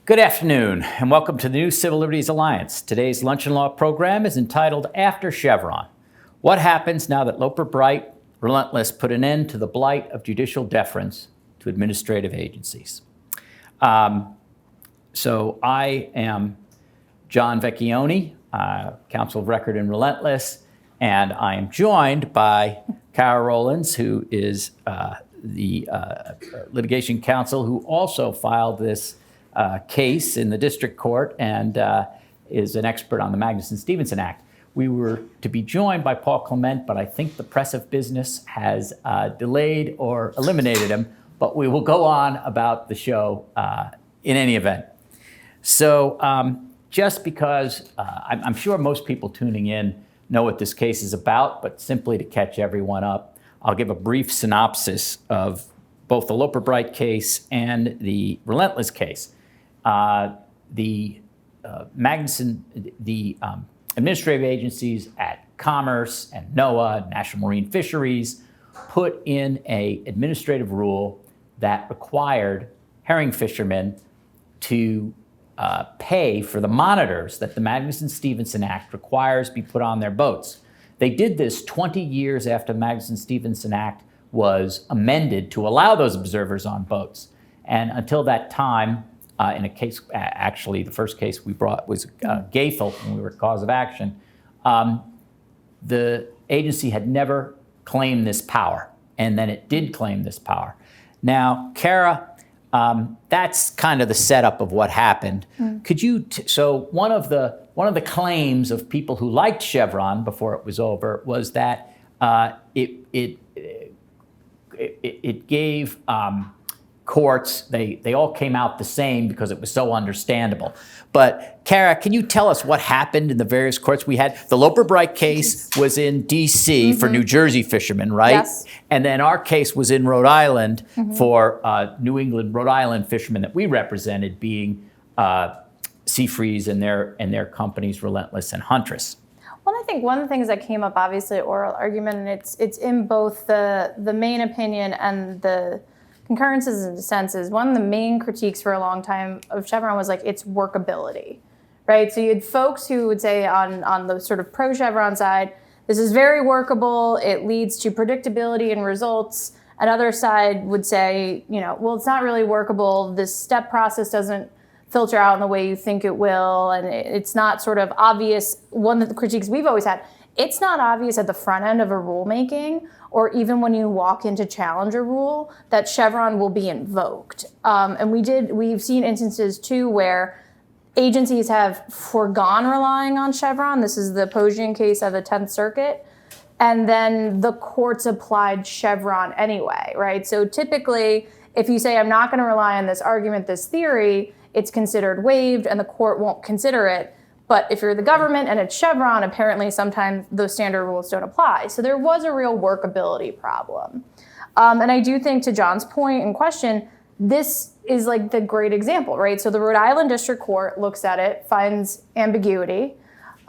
Good afternoon, and welcome to the New Civil Liberties Alliance. Today's Lunch and Law program is entitled After Chevron. What happens now that Loper Bright, Relentless put an end to the blight of judicial deference to administrative agencies? So I am John Vecchione, counsel of record in Relentless, and I am joined by Kara Rollins, who is the litigation counsel who also filed this case in the district court and is an expert on the Magnuson-Stevenson Act. We were to be joined by Paul Clement, but I think the press of business has delayed or eliminated him, but we will go on about the show in any event. So just because I'm sure most people tuning in know what this case is about, but simply to catch everyone up, I'll give a brief synopsis of both the Loper Bright case and the Relentless case. The administrative agencies at Commerce and NOAA, National Marine Fisheries, put in an administrative rule that required herring fishermen to pay for the monitors that the Magnuson-Stevenson Act requires be put on their boats. They did this 20 years after the Magnuson-Stevenson Act was amended to allow those observers on boats. And until that time, in a case, actually the first case we brought was Gaethel when we were cause of action, the agency had never claimed this power, and then it did claim this power. Now, Kara, that's kind of the setup of what happened. Could you, so one of the claims of people who liked Chevron before it was over was that it gave courts, they all came out the same because it was so understandable. But Kara, can you tell us what happened in the various courts? We had the Loper Bright case was in D.C. for New Jersey fishermen, right? Yes. And then our case was in Rhode Island for New England, Rhode Island fishermen that we represented, being Seafreeze and their companies, Relentless and Huntress. Well, I think one of the things that came up, obviously, oral argument, and it's in both the main opinion and the concurrences and dissents, is one of the main critiques for a long time of Chevron was like its workability, right? So you had folks who would say on the sort of pro-Chevron side, this is very workable, it leads to predictability and results. Another side would say, well, it's not really workable, this step process doesn't filter out in the way you think it will, and it's not sort of obvious. One of the critiques we've always had, it's not obvious at the front end of a rulemaking, or even when you walk in to challenge a rule, that Chevron will be invoked. And we've seen instances too where agencies have foregone relying on Chevron. This is the Posian case of the 10th Circuit. And then the courts applied Chevron anyway, right? So typically, if you say, I'm not gonna rely on this argument, this theory, it's considered waived and the court won't consider it. But if you're the government and it's Chevron, apparently sometimes those standard rules don't apply. So there was a real workability problem. And I do think, to John's point and question, this is like the great example, right? So the Rhode Island District Court looks at it, finds ambiguity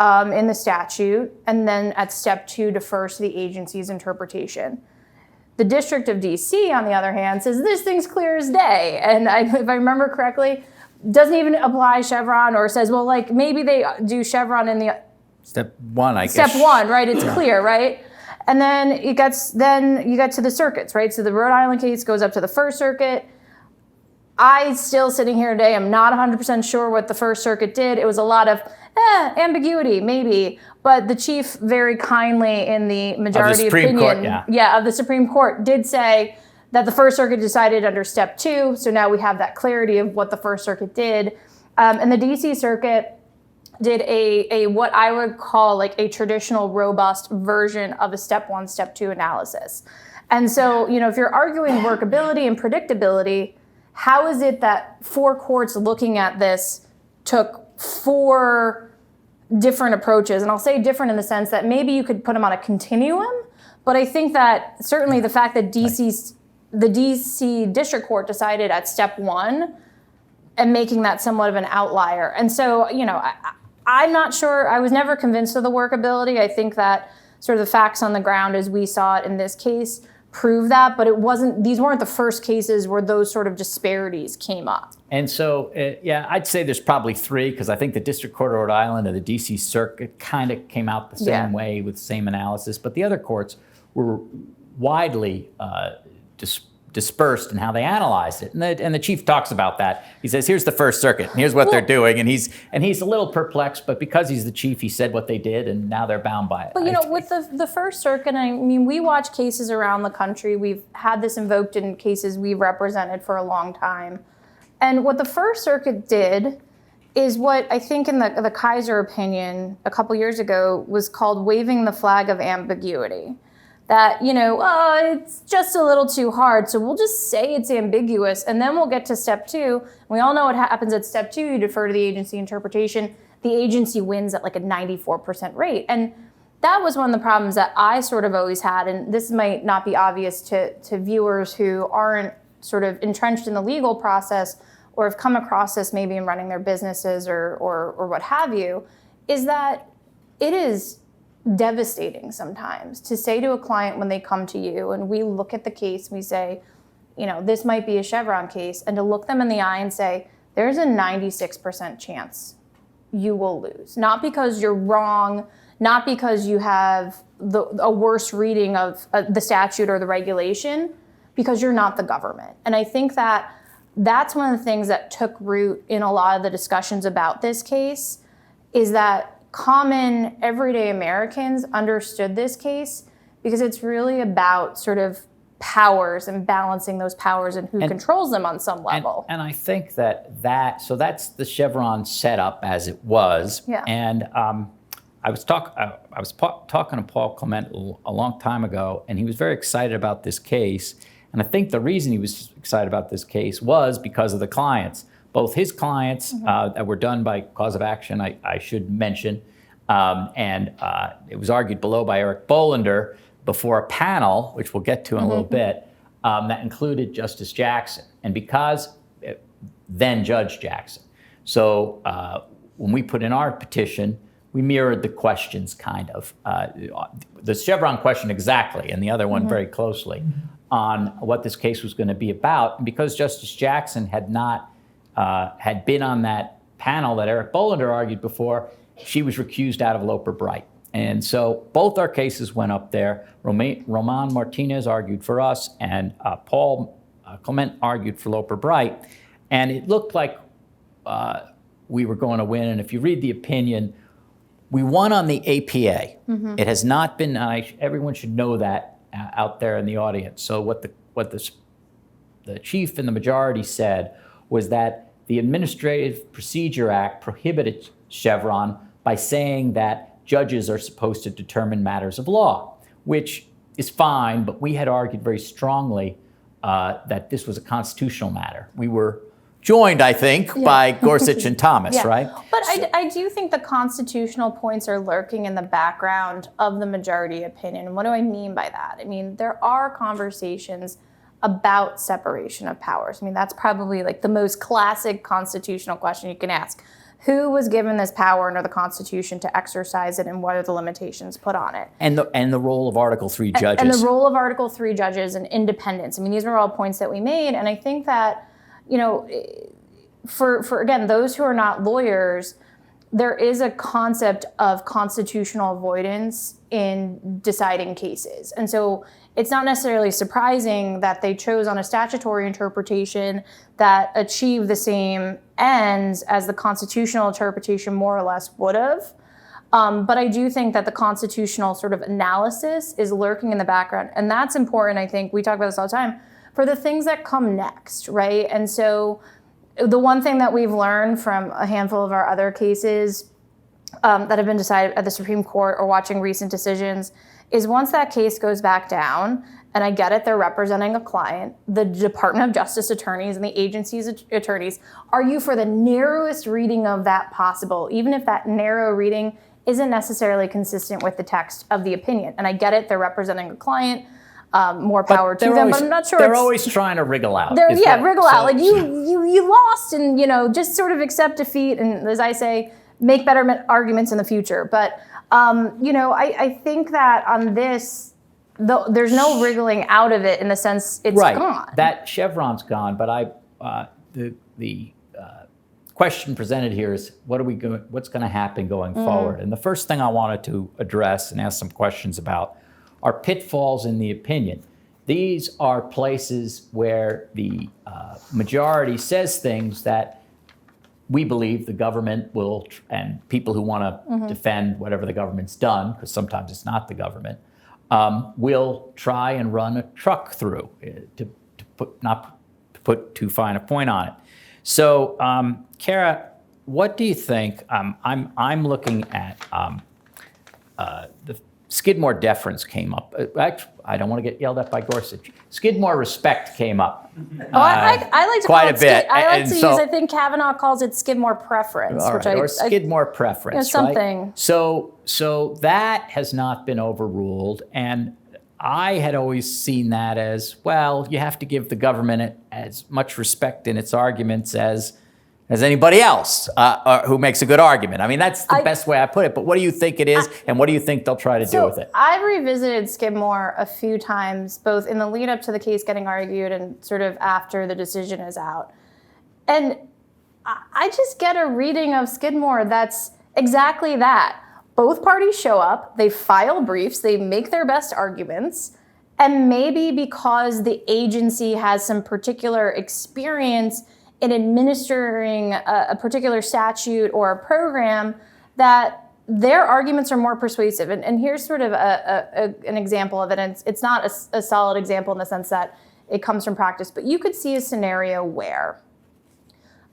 in the statute, and then at step 2 defers to the agency's interpretation. The District of DC, on the other hand, says this thing's clear as day. And if I remember correctly, doesn't even apply Chevron, or says, well, like maybe they do Chevron in the step 1, I guess. Step 1, right? It's clear, right? And then you get to the circuits, right? So the Rhode Island case goes up to the First Circuit. I still sitting here today, I'm not 100% sure what the First Circuit did. It was a lot of ambiguity, maybe, but the chief very kindly in the majority opinion of the Supreme Court did say that the First Circuit decided under step 2, so now we have that clarity of what the First Circuit did. And the DC Circuit did a what I would call like a traditional robust version of a step 1, step 2 analysis. And so, if you're arguing workability and predictability, how is it that 4 courts looking at this took 4 different approaches? And I'll say different in the sense that maybe you could put them on a continuum, but I think that certainly the fact that the DC District Court decided at step 1 and making that somewhat of an outlier. And so, I'm not sure, I was never convinced of the workability. I think that sort of the facts on the ground as we saw it in this case prove that, but these weren't the first cases where those sort of disparities came up. And so, yeah, I'd say there's probably three, because I think the District Court of Rhode Island and the D.C. Circuit kind of came out the same way with the same analysis, but the other courts were widely dispersed in how they analyzed it. And the chief talks about that. He says, here's the First Circuit, and here's what they're doing. And he's a little perplexed, but because he's the chief, he said what they did, and now they're bound by it. But, with the First Circuit, I mean, we watch cases around the country. We've had this invoked in cases we've represented for a long time. And what the First Circuit did is what I think in the Kaiser opinion a couple years ago was called waving the flag of ambiguity. That, it's just a little too hard, so we'll just say it's ambiguous, and then we'll get to step two. We all know what happens at step two. You defer to the agency interpretation. The agency wins at like a 94% rate. And that was one of the problems that I sort of always had, and this might not be obvious to viewers who aren't sort of entrenched in the legal process or have come across this maybe in running their businesses or what have you, is that it is devastating sometimes to say to a client when they come to you and we look at the case and we say, this might be a Chevron case, and to look them in the eye and say, there's a 96% chance you will lose. Not because you're wrong, not because you have a worse reading of the statute or the regulation, because you're not the government. And I think that that's one of the things that took root in a lot of the discussions about this case, is that common everyday Americans understood this case because it's really about sort of powers and balancing those powers and who controls them on some level. And I think so that's the Chevron setup as it was. Yeah. And I was talking to Paul Clement a long time ago, and he was very excited about this case. And I think the reason he was excited about this case was because of the clients. Both his clients that were done by cause of action, I should mention, and it was argued below by Eric Bolender before a panel, which we'll get to in a little bit, that included Justice Jackson, and then Judge Jackson. So when we put in our petition, we mirrored the questions kind of, the Chevron question exactly, and the other one very closely, on what this case was going to be about. And because Justice Jackson had been on that panel that Eric Bolender argued before, she was recused out of Loper Bright. And so both our cases went up there. Roman Martinez argued for us, and Paul Clement argued for Loper Bright. And it looked like we were going to win. And if you read the opinion, we won on the APA. It has not been, everyone should know that out there in the audience. So what the chief and the majority said was that the Administrative Procedure Act prohibited Chevron by saying that judges are supposed to determine matters of law, which is fine, but we had argued very strongly that this was a constitutional matter. We were joined, I think, by Gorsuch and Thomas, right? But I do think the constitutional points are lurking in the background of the majority opinion. And what do I mean by that? I mean, there are conversations about separation of powers. I mean, that's probably like the most classic constitutional question you can ask. Who was given this power under the Constitution to exercise it, and what are the limitations put on it? And the role of Article III judges. And the role of Article III judges and independence. I mean, these are all points that we made. And I think that, for again, those who are not lawyers, there is a concept of constitutional avoidance in deciding cases. And so it's not necessarily surprising that they chose on a statutory interpretation that achieved the same ends as the constitutional interpretation more or less would have. But I do think that the constitutional sort of analysis is lurking in the background. And that's important, I think, we talk about this all the time, for the things that come next, right? And so the one thing that we've learned from a handful of our other cases that have been decided at the Supreme Court or watching recent decisions is once that case goes back down, and I get it, they're representing a client, the Department of Justice attorneys and the agency's attorneys argue for the narrowest reading of that possible, even if that narrow reading isn't necessarily consistent with the text of the opinion. And I get it, they're representing a client, more power to them, but I'm not sure they're always trying to wriggle out. Wriggle out. Like you lost, and just sort of accept defeat, and as I say, make better arguments in the future. But I think that on this, there's no wriggling out of it in the sense it's gone. That Chevron's gone, but the question presented here is what's going to happen going forward? And the first thing I wanted to address and ask some questions about are pitfalls in the opinion. These are places where the majority says things that we believe the government will, and people who want to defend whatever the government's done, because sometimes it's not the government, will try and run a truck through, not to put too fine a point on it. So, Kara, what do you think? I'm looking at the Skidmore deference came up. Actually, I don't want to get yelled at by Gorsuch. Skidmore respect came up. I like to quite call a bit. I like to use. So, I think Kavanaugh calls it Skidmore preference, all which right, or Skidmore preference, something. Right? So that has not been overruled, and I had always seen that as, well, you have to give the government as much respect in its arguments as anybody else who makes a good argument. I mean, that's the best way I put it. But what do you think it is, and what do you think they'll try to do with it? I've revisited Skidmore a few times, both in the lead up to the case getting argued and sort of after the decision is out. And I just get a reading of Skidmore that's exactly that. Both parties show up, they file briefs, they make their best arguments, and maybe because the agency has some particular experience in administering a particular statute or a program, that their arguments are more persuasive. And here's sort of an example of it. And it's not a solid example in the sense that it comes from practice, but you could see a scenario where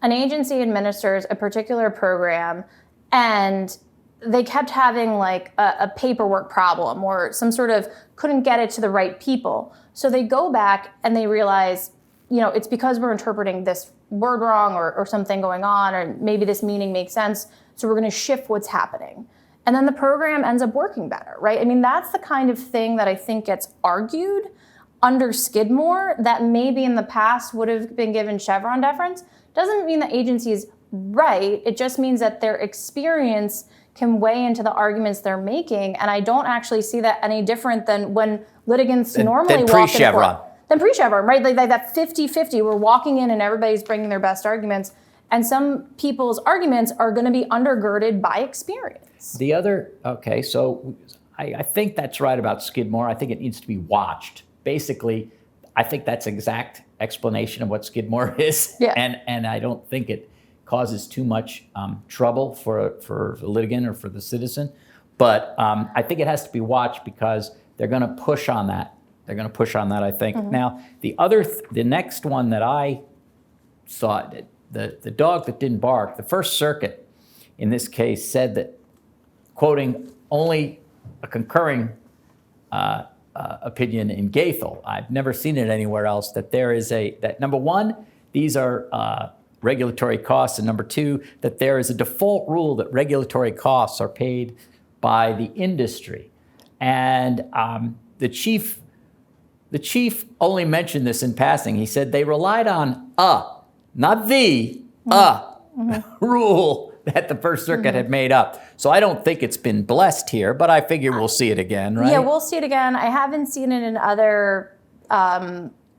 an agency administers a particular program and they kept having like a paperwork problem or some sort of couldn't get it to the right people. So they go back and they realize, it's because we're interpreting this word wrong or something going on, or maybe this meaning makes sense. So we're going to shift what's happening. And then the program ends up working better, right? I mean, that's the kind of thing that I think gets argued under Skidmore that maybe in the past would have been given Chevron deference. Doesn't mean the agency is right. It just means that their experience can weigh into the arguments they're making. And I don't actually see that any different than when litigants normally walk in court. Than pre-Chevron, right? Like that 50-50, we're walking in and everybody's bringing their best arguments. And some people's arguments are going to be undergirded by experience. So I think that's right about Skidmore. I think it needs to be watched. Basically, I think that's exact explanation of what Skidmore is. Yeah. And I don't think it causes too much trouble for the litigant or for the citizen. But I think it has to be watched because they're going to push on that. They're going to push on that, I think. Mm-hmm. Now, the next one that I saw, the dog that didn't bark, the First Circuit in this case said that, quoting only a concurring opinion in Gaethel, I've never seen it anywhere else, that there is that number one, these are regulatory costs, and number two, that there is a default rule that regulatory costs are paid by the industry. And the chief only mentioned this in passing. He said they relied on not the rule that the First Circuit had made up. So I don't think it's been blessed here, but I figure we'll see it again, right? Yeah, we'll see it again. I haven't seen it in other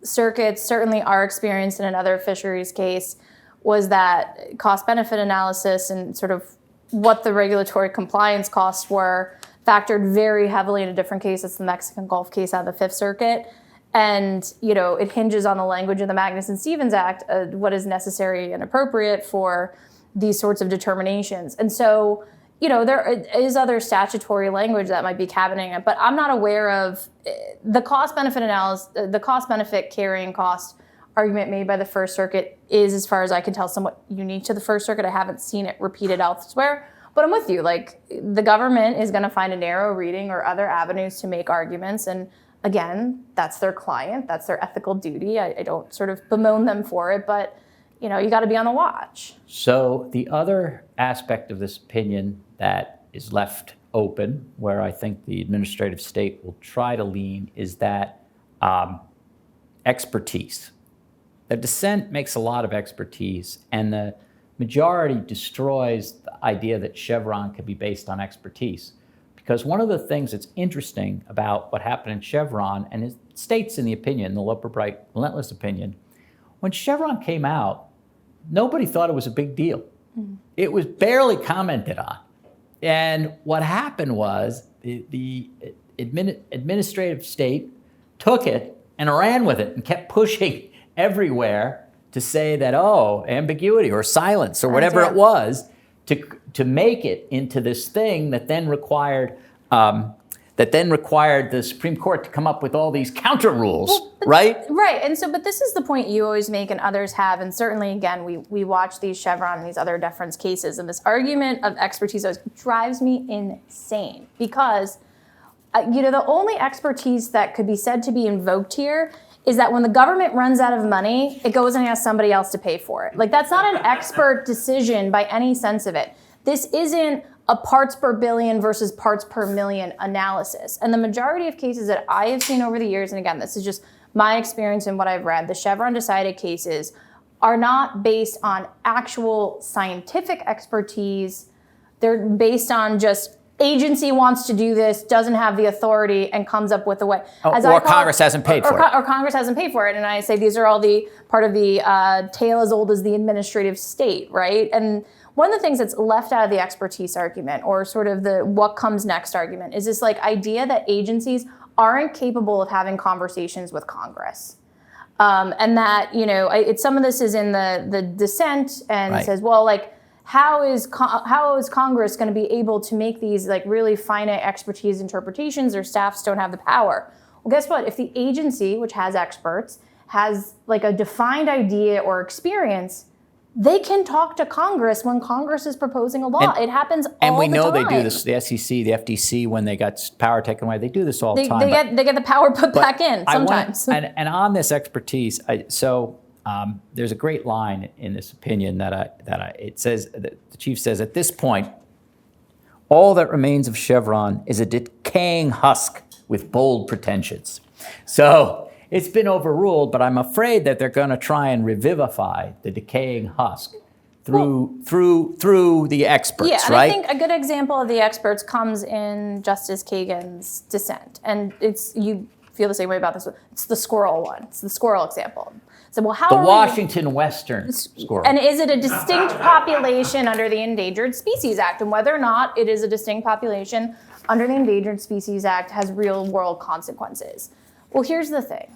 circuits. Certainly our experience in another fisheries case was that cost-benefit analysis and sort of what the regulatory compliance costs were factored very heavily in a different case. It's the Mexican Gulf case out of the Fifth Circuit. And, it hinges on the language of the Magnuson-Stevens Act, what is necessary and appropriate for these sorts of determinations. And so, there is other statutory language that might be cabining it, but I'm not aware of the cost-benefit analysis, the cost-benefit carrying cost argument made by the First Circuit is, as far as I can tell, somewhat unique to the First Circuit. I haven't seen it repeated elsewhere. But I'm with you. Like, the government is going to find a narrow reading or other avenues to make arguments. And again, that's their client. That's their ethical duty. I don't sort of bemoan them for it. But, you got to be on the watch. So the other aspect of this opinion that is left open, where I think the administrative state will try to lean, is that expertise. The dissent makes a lot of expertise, and the majority destroys the idea that Chevron can be based on expertise. Because one of the things that's interesting about what happened in Chevron, and it states in the opinion, the Loper Bright Relentless opinion, when Chevron came out, nobody thought it was a big deal. It was barely commented on. And what happened was the administrative state took it and ran with it and kept pushing everywhere to say that, oh, ambiguity or silence or whatever it was, to make it into this thing that then required the Supreme Court to come up with all these counter rules, right? Right, and so, but this is the point you always make and others have, and certainly, again, we watch these Chevron and these other deference cases, and this argument of expertise always drives me insane because, the only expertise that could be said to be invoked here is that when the government runs out of money, it goes and asks somebody else to pay for it. Like, that's not an expert decision by any sense of it. This isn't a parts per billion versus parts per million analysis. And the majority of cases that I have seen over the years, and again, this is just my experience and what I've read, the Chevron decided cases are not based on actual scientific expertise. They're based on just agency wants to do this, doesn't have the authority, and comes up with a way. Or Congress hasn't paid for it. Or Congress hasn't paid for it. And I say these are all the part of the tale as old as the administrative state, right? And one of the things that's left out of the expertise argument, or sort of the what comes next argument, is this like idea that agencies aren't capable of having conversations with Congress. And that, some of this is in the dissent and says, well, like, how is Congress going to be able to make these like really finite expertise interpretations? Their staffs don't have the power. Well, guess what? If the agency, which has experts, has like a defined idea or experience, they can talk to Congress when Congress is proposing a law. It happens all the time. And we know they do this. The SEC, the FTC, when they got power taken away, they do this all the time. They get the power put back in sometimes. And on this expertise, there's a great line in this opinion it says, the chief says, at this point, all that remains of Chevron is a decaying husk with bold pretensions. So it's been overruled, but I'm afraid that they're going to try and revivify the decaying husk through the experts, and right? I think a good example of the experts comes in Justice Kagan's dissent, and you feel the same way about this one. It's the squirrel one. It's the squirrel example. So, well, how the Washington Western squirrel. And is it a distinct population under the Endangered Species Act? And whether or not it is a distinct population under the Endangered Species Act has real world consequences. Well, here's the thing.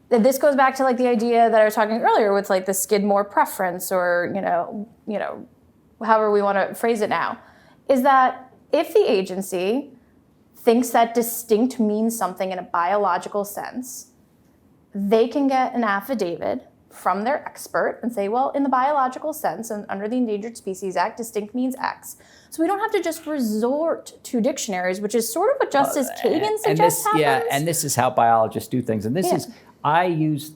This goes back to like the idea that I was talking earlier with like the Skidmore preference, or however we want to phrase it now, is that if the agency thinks that distinct means something in a biological sense, they can get an affidavit from their expert and say, well, in the biological sense and under the Endangered Species Act, distinct means X. So we don't have to just resort to dictionaries, which is sort of what Justice Kagan suggests happens. Yeah, and this is how biologists do things. And this is, I use,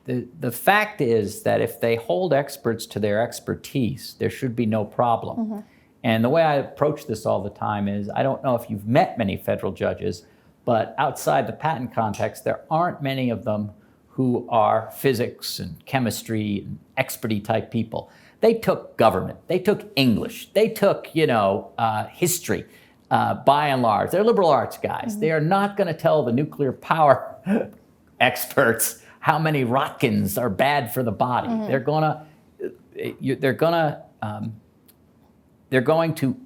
the fact is that if they hold experts to their expertise, there should be no problem. Mm-hmm. And the way I approach this all the time is, I don't know if you've met many federal judges, but outside the patent context, there aren't many of them who are physics and chemistry and experty type people. They took government, they took English, they took, history, by and large. They're liberal arts guys. Mm-hmm. They are not going to tell the nuclear power experts how many Rotkins are bad for the body. Mm-hmm. They're going to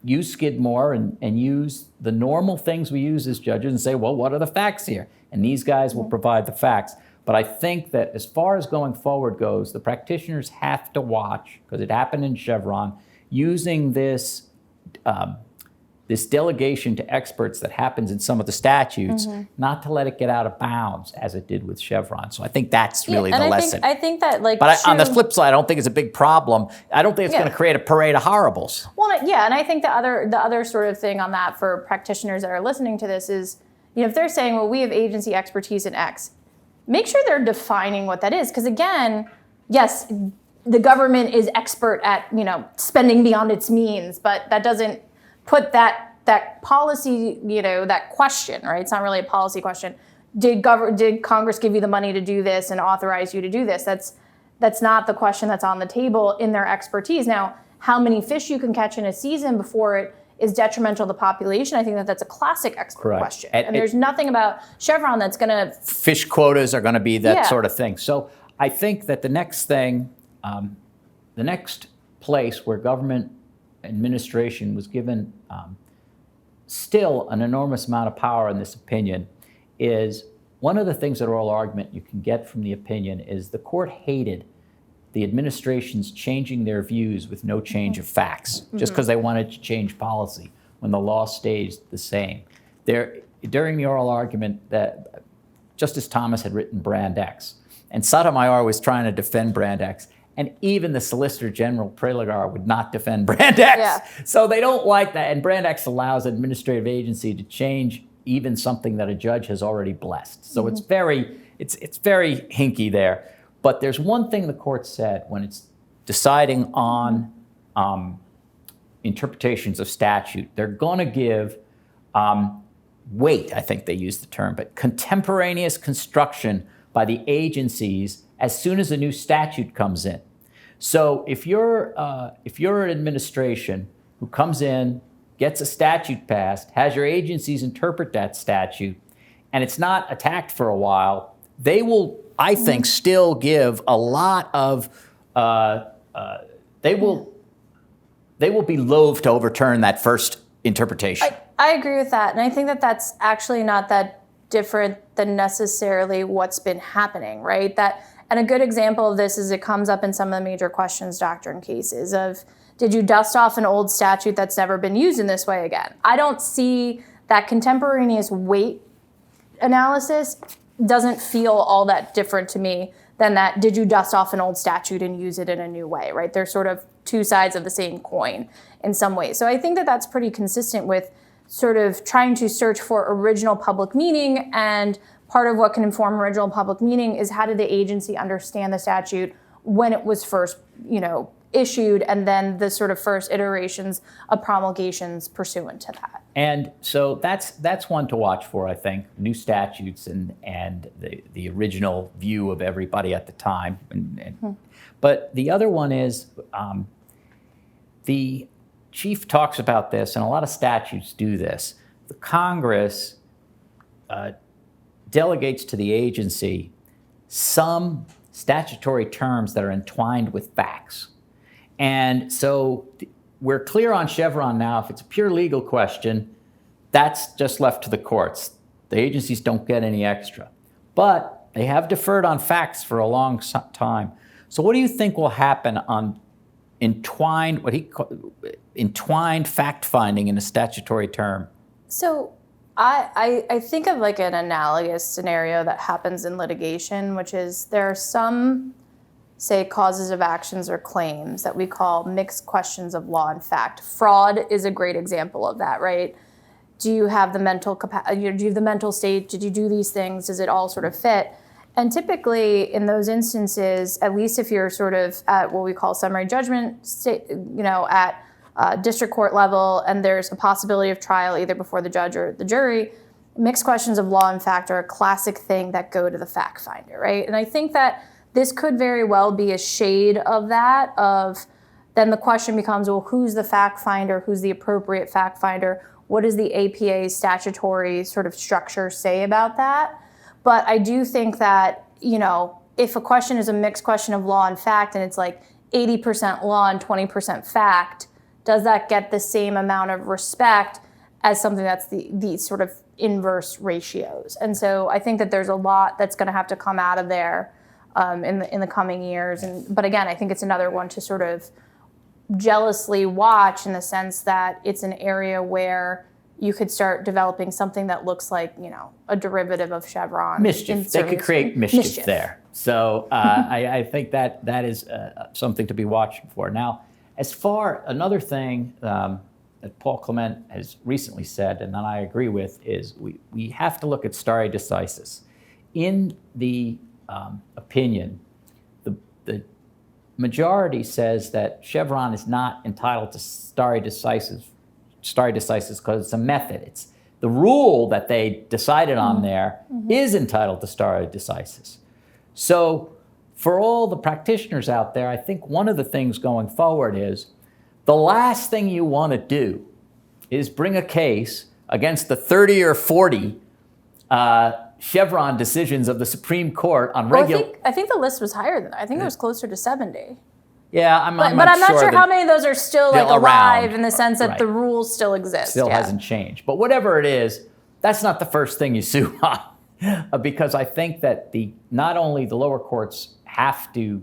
use Skidmore and use the normal things we use as judges and say, well, what are the facts here? And these guys will provide the facts. But I think that as far as going forward goes, the practitioners have to watch, because it happened in Chevron, using this this delegation to experts that happens in some of the statutes, not to let it get out of bounds as it did with Chevron. So I think that's really the lesson. I think that, like, but on the flip side, I don't think it's a big problem. I don't think it's going to create a parade of horribles. Well, yeah, and I think the other sort of thing on that for practitioners that are listening to this is, if they're saying, well, we have agency expertise in X, make sure they're defining what that is. Because again, yes, the government is expert at, spending beyond its means, but that doesn't put that policy, that question, right? It's not really a policy question. Did Congress give you the money to do this and authorize you to do this? That's not the question that's on the table in their expertise. Now, how many fish you can catch in a season before it is detrimental to the population, I think that's a classic expert question. And there's nothing about Chevron that's going to... Fish quotas are going to be that sort of thing. So I think that the next thing, the next place where government administration was given still an enormous amount of power in this opinion is one of the things that oral argument you can get from the opinion is the court hated the administrations changing their views with no change of facts, just because they wanted to change policy when the law stays the same. During the oral argument, that Justice Thomas had written Brand X, and Sotomayor was trying to defend Brand X, and even the Solicitor General Preligar would not defend Brand X. Yeah. So they don't like that, and Brand X allows an administrative agency to change even something that a judge has already blessed. So it's very hinky there. But there's one thing the court said when it's deciding on interpretations of statute. They're going to give weight, I think they used the term, but contemporaneous construction by the agencies as soon as a new statute comes in. So if you're an administration who comes in, gets a statute passed, has your agencies interpret that statute, and it's not attacked for a while, they will, I think, still give a lot of, they will be loath to overturn that first interpretation. I agree with that. And I think that that's actually not that different than necessarily what's been happening, right? And a good example of this is it comes up in some of the major questions doctrine cases of, did you dust off an old statute that's never been used in this way again? I don't see that contemporaneous weight analysis doesn't feel all that different to me than that, did you dust off an old statute and use it in a new way, right? They're sort of two sides of the same coin in some ways. So I think that that's pretty consistent with sort of trying to search for original public meaning, and part of what can inform original public meaning is how did the agency understand the statute when it was first, issued, and then the sort of first iterations of promulgations pursuant to that. And so that's one to watch for, I think, new statutes and the original view of everybody at the time. But the other one is the chief talks about this, and a lot of statutes do this. The Congress delegates to the agency some statutory terms that are entwined with facts. And so we're clear on Chevron now. If it's a pure legal question, that's just left to the courts. The agencies don't get any extra. But they have deferred on facts for a long time. So what do you think will happen on entwined fact-finding in a statutory term? So I think of like an analogous scenario that happens in litigation, which is there are some, say, causes of actions or claims that we call mixed questions of law and fact. Fraud is a great example of that, right? Do you have the mental capacity? Do you have the mental state? Did you do these things? Does it all sort of fit? And typically in those instances, at least if you're sort of at what we call summary judgment, at district court level, and there's a possibility of trial either before the judge or the jury, mixed questions of law and fact are a classic thing that go to the fact finder, right? And I think that this could very well be a shade of that, of then the question becomes, well, who's the fact finder? Who's the appropriate fact finder? What does the APA statutory sort of structure say about that? But I do think that, if a question is a mixed question of law and fact, and it's like 80% law and 20% fact, does that get the same amount of respect as something that's the sort of inverse ratios? And so I think that there's a lot that's going to have to come out of there in the coming years. But again, I think it's another one to sort of jealously watch in the sense that it's an area where you could start developing something that looks like, a derivative of Chevron. Mischief. They could create mischief there. So I think that is something to be watching for. Now, as far, another thing that Paul Clement has recently said, and that I agree with, is we have to look at stare decisis. In the opinion, the majority says that Chevron is not entitled to stare decisis because it's a method. It's the rule that they decided on there is entitled to stare decisis. So for all the practitioners out there, I think one of the things going forward is the last thing you want to do is bring a case against the 30 or 40 Chevron decisions of the Supreme Court on Well, regular. I think the list was higher than that. I think it was closer to 70. Yeah, I'm But not I'm not sure that how many of those are still like they're alive around. in the sense that Right. the rules still exist. Still yeah. hasn't changed. But whatever it is, that's not the first thing you sue on. Because I think that not only the lower courts have to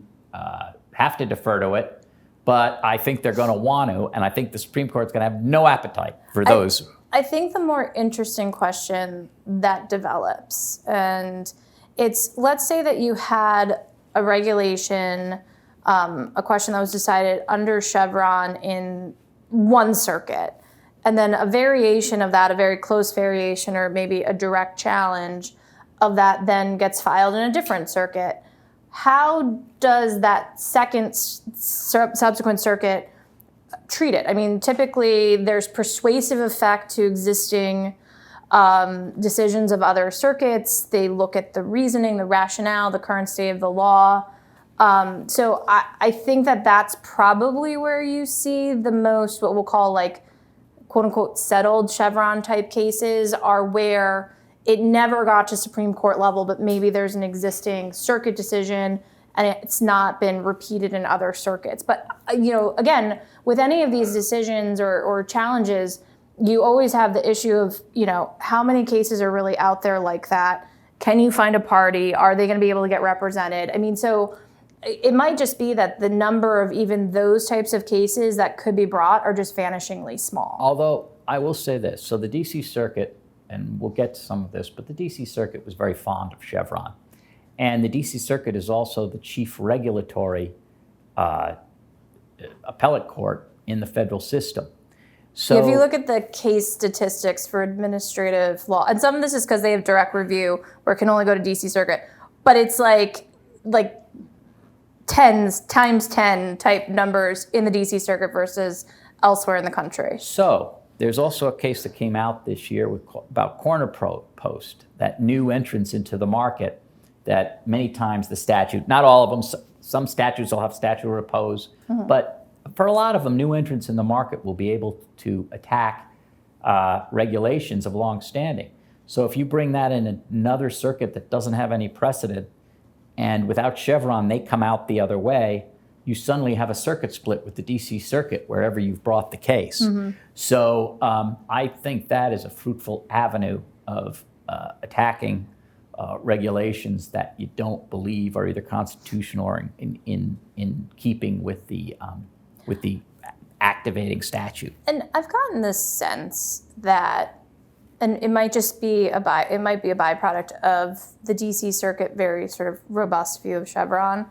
defer to it, but I think they're going to want to, and I think the Supreme Court's going to have no appetite for those. I think the more interesting question that develops, and it's, let's say that you had a regulation, a question that was decided under Chevron in one circuit, and then a variation of that, a very close variation, or maybe a direct challenge of that then gets filed in a different circuit. How does that second subsequent circuit treat it? I mean, typically there's persuasive effect to existing decisions of other circuits. They look at the reasoning, the rationale, the current state of the law. So I think that that's probably where you see the most, what we'll call like, quote unquote, settled Chevron type cases, are where it never got to Supreme Court level, but maybe there's an existing circuit decision and it's not been repeated in other circuits. But, again, with any of these decisions or challenges, you always have the issue of, how many cases are really out there like that? Can you find a party? Are they going to be able to get represented? I mean, so it might just be that the number of even those types of cases that could be brought are just vanishingly small. Although I will say this, so the DC Circuit, and we'll get to some of this, but the DC Circuit was very fond of Chevron. And the DC Circuit is also the chief regulatory appellate court in the federal system. So if you look at the case statistics for administrative law, and some of this is because they have direct review where it can only go to DC Circuit, but it's like tens times 10 type numbers in the DC Circuit versus elsewhere in the country. So there's also a case that came out this year about corner post, that new entrance into the market that many times the statute, not all of them, some statutes will have statute of repose, but for a lot of them, new entrants in the market will be able to attack regulations of long standing. So if you bring that in another circuit that doesn't have any precedent, and without Chevron, they come out the other way, you suddenly have a circuit split with the DC Circuit wherever you've brought the case. So I think that is a fruitful avenue of attacking regulations that you don't believe are either constitutional or in keeping with the activating statute. And I've gotten this sense that, and it might just be a byproduct of the DC Circuit very sort of robust view of Chevron,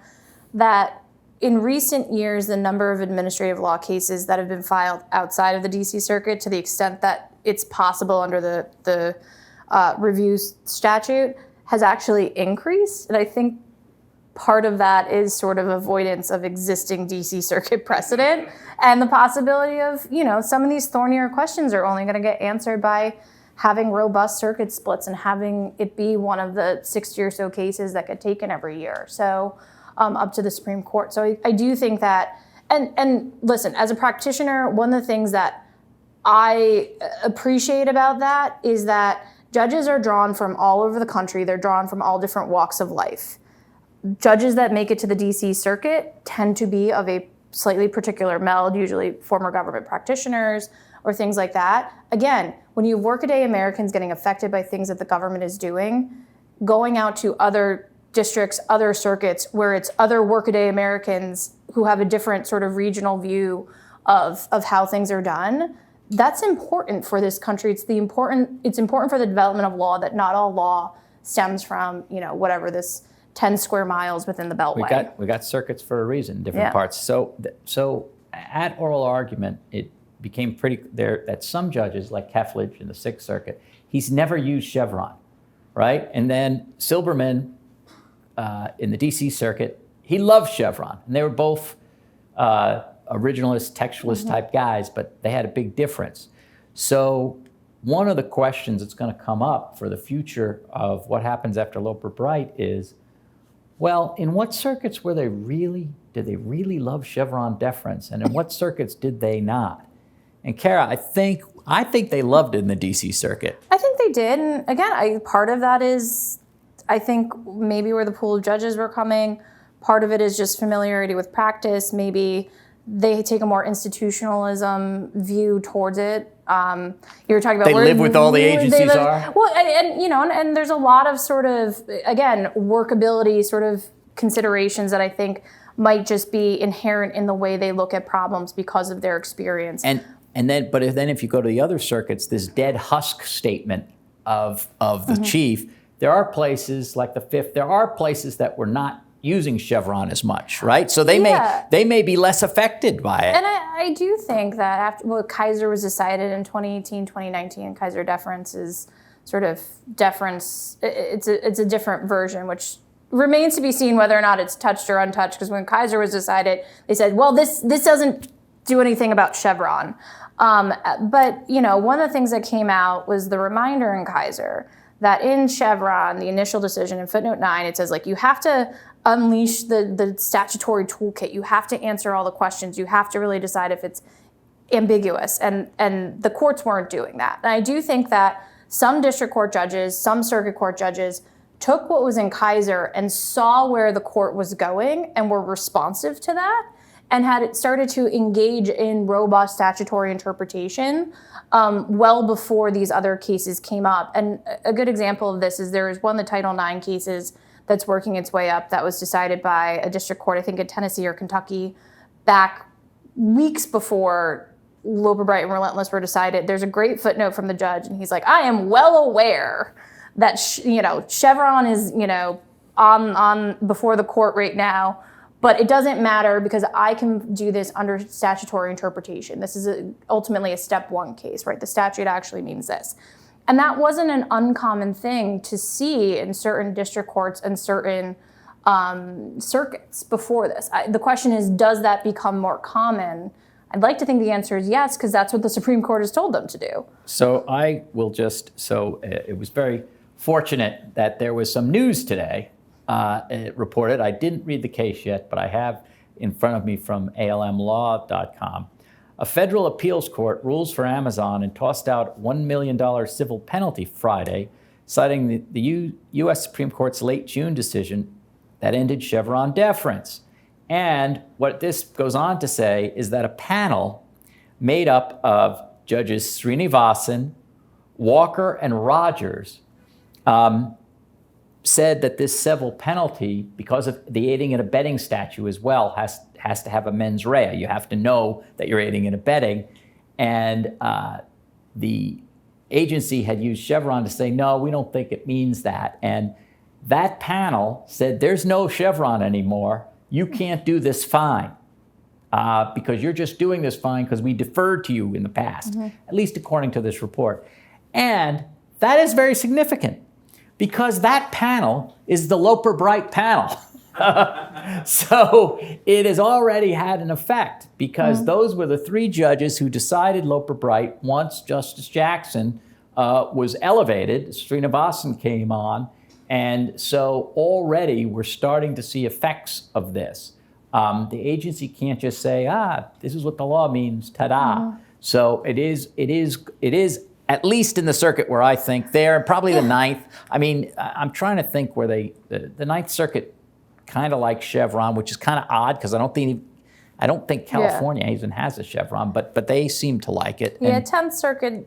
that in recent years, the number of administrative law cases that have been filed outside of the DC Circuit, to the extent that it's possible under the review statute, has actually increased. And I think part of that is sort of avoidance of existing DC Circuit precedent and the possibility of, some of these thornier questions are only going to get answered by having robust circuit splits and having it be one of the 60 or so cases that get taken every year. So up to the Supreme Court. So I do think that, and listen, as a practitioner, one of the things that I appreciate about that is that judges are drawn from all over the country. They're drawn from all different walks of life. Judges that make it to the DC Circuit tend to be of a slightly particular meld, usually former government practitioners or things like that. Again, when you have workaday Americans getting affected by things that the government is doing, going out to other districts, other circuits, where it's other workaday Americans who have a different sort of regional view of how things are done, that's important for this country. It's important for the development of law that not all law stems from, whatever this 10 square miles within the Beltway. We got circuits for a reason, different parts. So at oral argument, it became pretty clear that some judges, like Keflage in the Sixth Circuit, he's never used Chevron, right? And then Silberman in the DC Circuit, he loved Chevron. And they were both originalist, textualist type guys, but they had a big difference. So one of the questions that's going to come up for the future of what happens after Loper Bright is, well, in what circuits did they really love Chevron deference, and in what circuits did they not? And Kara, I think I think they loved it in the DC Circuit. I think they did. And again, part of that is, I think maybe where the pool of judges were coming. Part of it is just familiarity with practice. Maybe they take a more institutionalism view towards it. You were talking about they live with all the agencies are. Well, and there's a lot of sort of, again, workability sort of considerations that I think might just be inherent in the way they look at problems because of their experience. But if you go to the other circuits, this dead husk statement of the chief, there are places like the Fifth. There are places that were not using Chevron as much, right? So they may be less affected by it. And I do think that after Kaiser was decided in 2018, 2019, Kaiser deference is sort of deference. It's a different version, which remains to be seen whether or not it's touched or untouched. Because when Kaiser was decided, they said, well, this doesn't do anything about Chevron. But one of the things that came out was the reminder in Kaiser that in Chevron, the initial decision in footnote 9, it says you have to unleash the statutory toolkit. You have to answer all the questions. You have to really decide if it's ambiguous. And the courts weren't doing that. And I do think that some district court judges, some circuit court judges took what was in Kaiser and saw where the court was going and were responsive to that and had started to engage in robust statutory interpretation well before these other cases came up. And a good example of this is there is one of the Title IX cases that's working its way up that was decided by a district court, I think in Tennessee or Kentucky, back weeks before Loper Bright and Relentless were decided. There's a great footnote from the judge, and he's like, I am well aware that Chevron is on before the court right now, but it doesn't matter because I can do this under statutory interpretation. This is ultimately a step one case, right? The statute actually means this. And that wasn't an uncommon thing to see in certain district courts and certain circuits before this. The question is, does that become more common? I'd like to think the answer is yes, because that's what the Supreme Court has told them to do. So it was very fortunate that there was some news today reported. I didn't read the case yet, but I have in front of me from almlaw.com. A federal appeals court rules for Amazon and tossed out $1 million civil penalty Friday, citing the U.S. Supreme Court's late June decision that ended Chevron deference. And what this goes on to say is that a panel made up of Judges Srinivasan, Walker, and Rogers said that this civil penalty, because of the aiding and abetting statute as well, has to have a mens rea. You have to know that you're aiding and abetting. And the agency had used Chevron to say, no, we don't think it means that. And that panel said, there's no Chevron anymore. You can't do this fine because you're just doing this fine because we deferred to you in the past, at least according to this report. And that is very significant because that panel is the Loper Bright panel. So it has already had an effect because those were the three judges who decided Loper Bright once Justice Jackson was elevated. Srinivasan came on. And so already we're starting to see effects of this. The agency can't just say, this is what the law means, ta-da. So it is at least in the circuit where I think there, and probably the Ninth. I mean, I'm trying to think where the Ninth Circuit kind of like Chevron, which is kind of odd because I don't think California even has a Chevron, but they seem to like it. Yeah, 10th Circuit,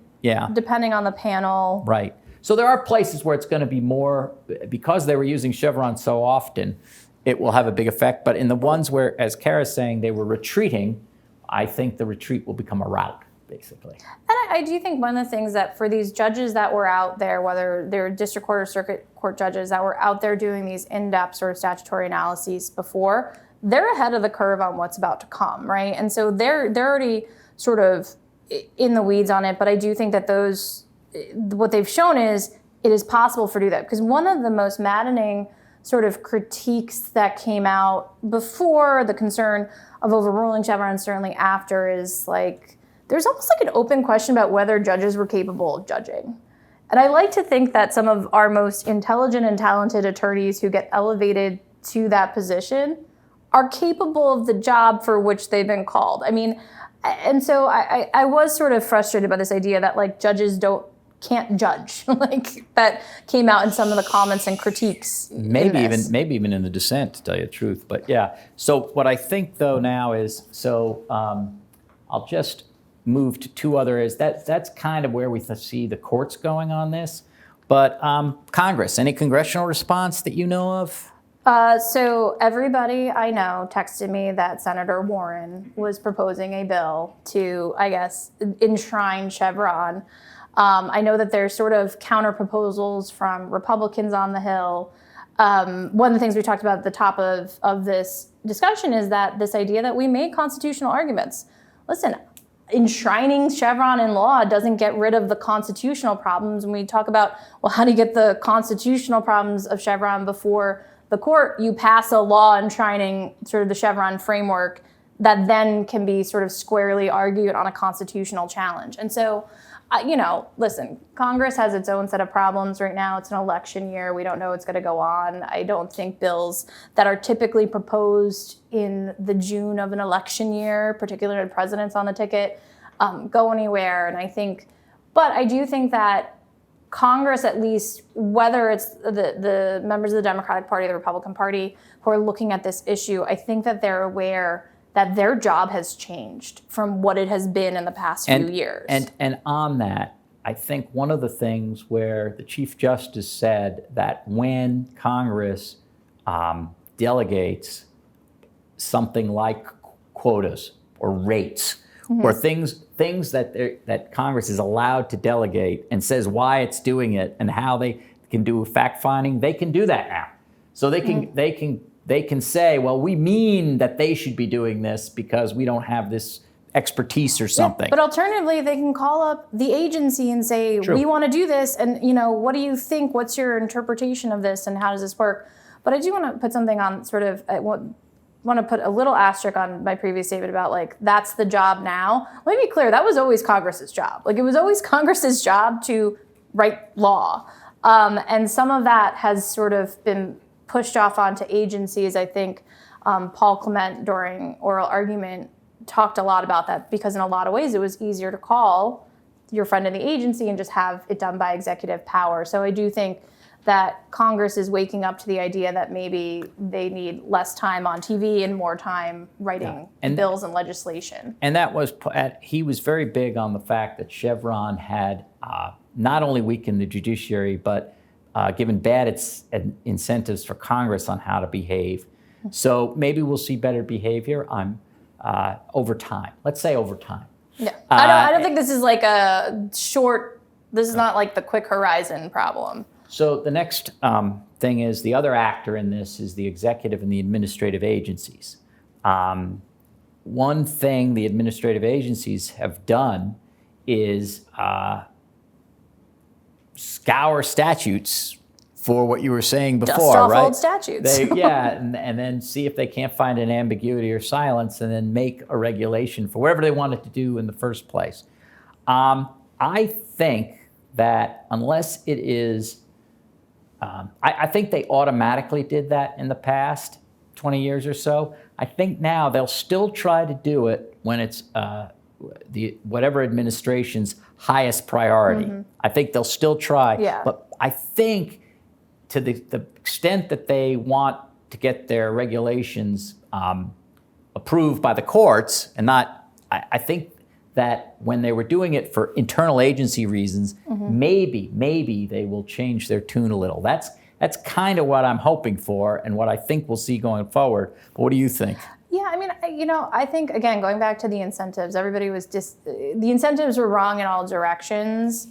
depending on the panel. Right. So there are places where it's going to be more, because they were using Chevron so often, it will have a big effect. But in the ones where, as Kara's saying, they were retreating, I think the retreat will become a rout, basically. And I do think one of the things that for these judges that were out there, whether they're district court or circuit court judges that were out there doing these in-depth sort of statutory analyses before, they're ahead of the curve on what's about to come, right? And so they're already sort of in the weeds on it. But I do think that what they've shown is it is possible to do that. Because one of the most maddening sort of critiques that came out before the concern of overruling Chevron, certainly after, is there's almost an open question about whether judges were capable of judging. And I like to think that some of our most intelligent and talented attorneys who get elevated to that position are capable of the job for which they've been called. I mean, And so I was sort of frustrated by this idea that like judges can't judge, like that came out in some of the comments and critiques. Maybe even in the dissent, to tell you the truth. But yeah. So what I think though now is I'll just move to two other areas. That's kind of where we see the courts going on this. But Congress, any congressional response that you know of? So everybody I know texted me that Senator Warren was proposing a bill to, I guess, enshrine Chevron. I know that there's sort of counter proposals from Republicans on the Hill. One of the things we talked about at the top of this discussion is that this idea that we make constitutional arguments. Listen, enshrining Chevron in law doesn't get rid of the constitutional problems. When we talk about, well, how do you get the constitutional problems of Chevron before the court? You pass a law enshrining sort of the Chevron framework that then can be sort of squarely argued on a constitutional challenge. And so, listen, Congress has its own set of problems right now. It's an election year. We don't know what's going to go on. I don't think bills that are typically proposed in the June of an election year, particularly the president's on the ticket, go anywhere. And I do think that Congress, at least, whether it's the members of the Democratic Party or the Republican Party who are looking at this issue, I think that they're aware that their job has changed from what it has been in the past few years. And on that, I think one of the things where the Chief Justice said that when Congress delegates something like quotas or rates, or things that Congress is allowed to delegate and says why it's doing it and how they can do fact finding, they can do that now. So they can say, well, we mean that they should be doing this because we don't have this expertise or something. But alternatively, they can call up the agency and say, we want to do this, and what do you think? What's your interpretation of this, and how does this work? But I do want to put something on sort of, I want to put a little asterisk on my previous statement about like, that's the job now. Let me be clear, that was always Congress's job. Like, it was always Congress's job to write law. And some of that has sort of been pushed off onto agencies. I think Paul Clement during oral argument talked a lot about that because in a lot of ways it was easier to call your friend in the agency and just have it done by executive power. So I do think that Congress is waking up to the idea that maybe they need less time on TV and more time writing bills and legislation. And that was, he was very big on the fact that Chevron had not only weakened the judiciary, but given bad incentives for Congress on how to behave. So maybe we'll see better behavior over time. Let's say over time. Yeah, I don't think this is like this is not like the quick horizon problem. So the next thing is the other actor in this is the executive and the administrative agencies. One thing the administrative agencies have done is scour statutes for what you were saying before, dust off right? Old statutes. And then see if they can't find an ambiguity or silence, and then make a regulation for whatever they wanted to do in the first place. I think that unless it is, I think they automatically did that in the past 20 years or so. I think now they'll still try to do it when it's whatever administration's highest priority. I think they'll still try. But I think to the extent that they want to get their regulations approved by the courts and not, I think that when they were doing it for internal agency reasons, maybe they will change their tune a little. That's kind of what I'm hoping for and what I think we'll see going forward. But what do you think? Yeah, I mean, I think, again, going back to the incentives, everybody was the incentives were wrong in all directions.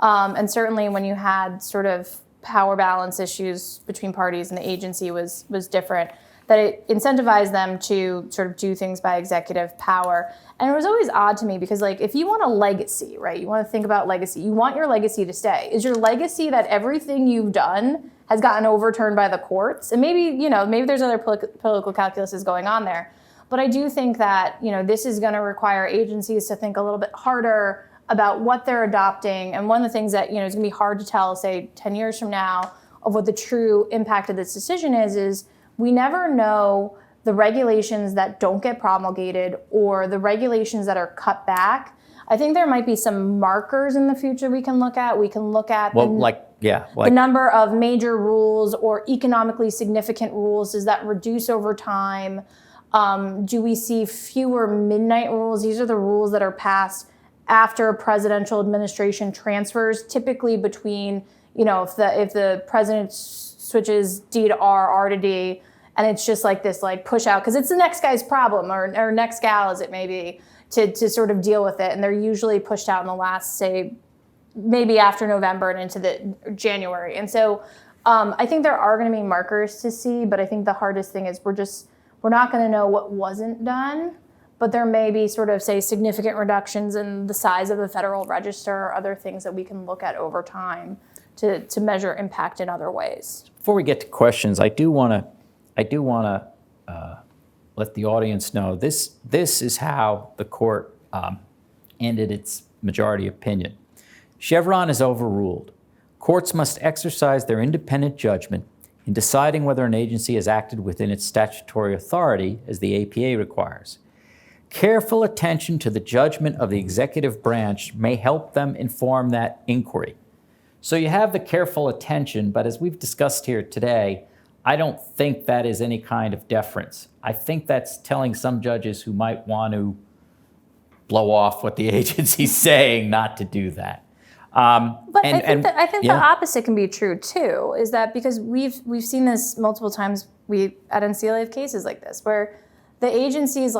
And certainly when you had sort of power balance issues between parties and the agency was different, that it incentivized them to sort of do things by executive power. And it was always odd to me because, like, if you want a legacy, right, you want to think about legacy, you want your legacy to stay. Is your legacy that everything you've done has gotten overturned by the courts? And maybe, maybe there's other political calculuses going on there. But I do think that, this is going to require agencies to think a little bit harder about what they're adopting. And one of the things that, is going to be hard to tell, say, 10 years from now, of what the true impact of this decision is we never know the regulations that don't get promulgated or the regulations that are cut back, I think there might be some markers in the future we can look at. We can look at the number of major rules or economically significant rules. Does that reduce over time? Do we see fewer midnight rules? These are the rules that are passed after a presidential administration transfers, typically between, if the president switches D to R to D, and it's just like this push out, because it's the next guy's problem or next gal, as it may be, to sort of deal with it. And they're usually pushed out in the last, say, maybe after November and into the January. And so I think there are going to be markers to see, but I think the hardest thing is we're not going to know what wasn't done, but there may be sort of, say, significant reductions in the size of the Federal Register or other things that we can look at over time to measure impact in other ways. Before we get to questions, I do want to let the audience know this is how the court ended its majority opinion. Chevron is overruled. Courts must exercise their independent judgment in deciding whether an agency has acted within its statutory authority, as the APA requires. Careful attention to the judgment of the executive branch may help them inform that inquiry. So you have the careful attention, but as we've discussed here today, I don't think that is any kind of deference. I think that's telling some judges who might want to blow off what the agency's saying not to do that. But I think the opposite can be true too, is that because we've seen this multiple times, we at NCLA have cases like this, where the agency's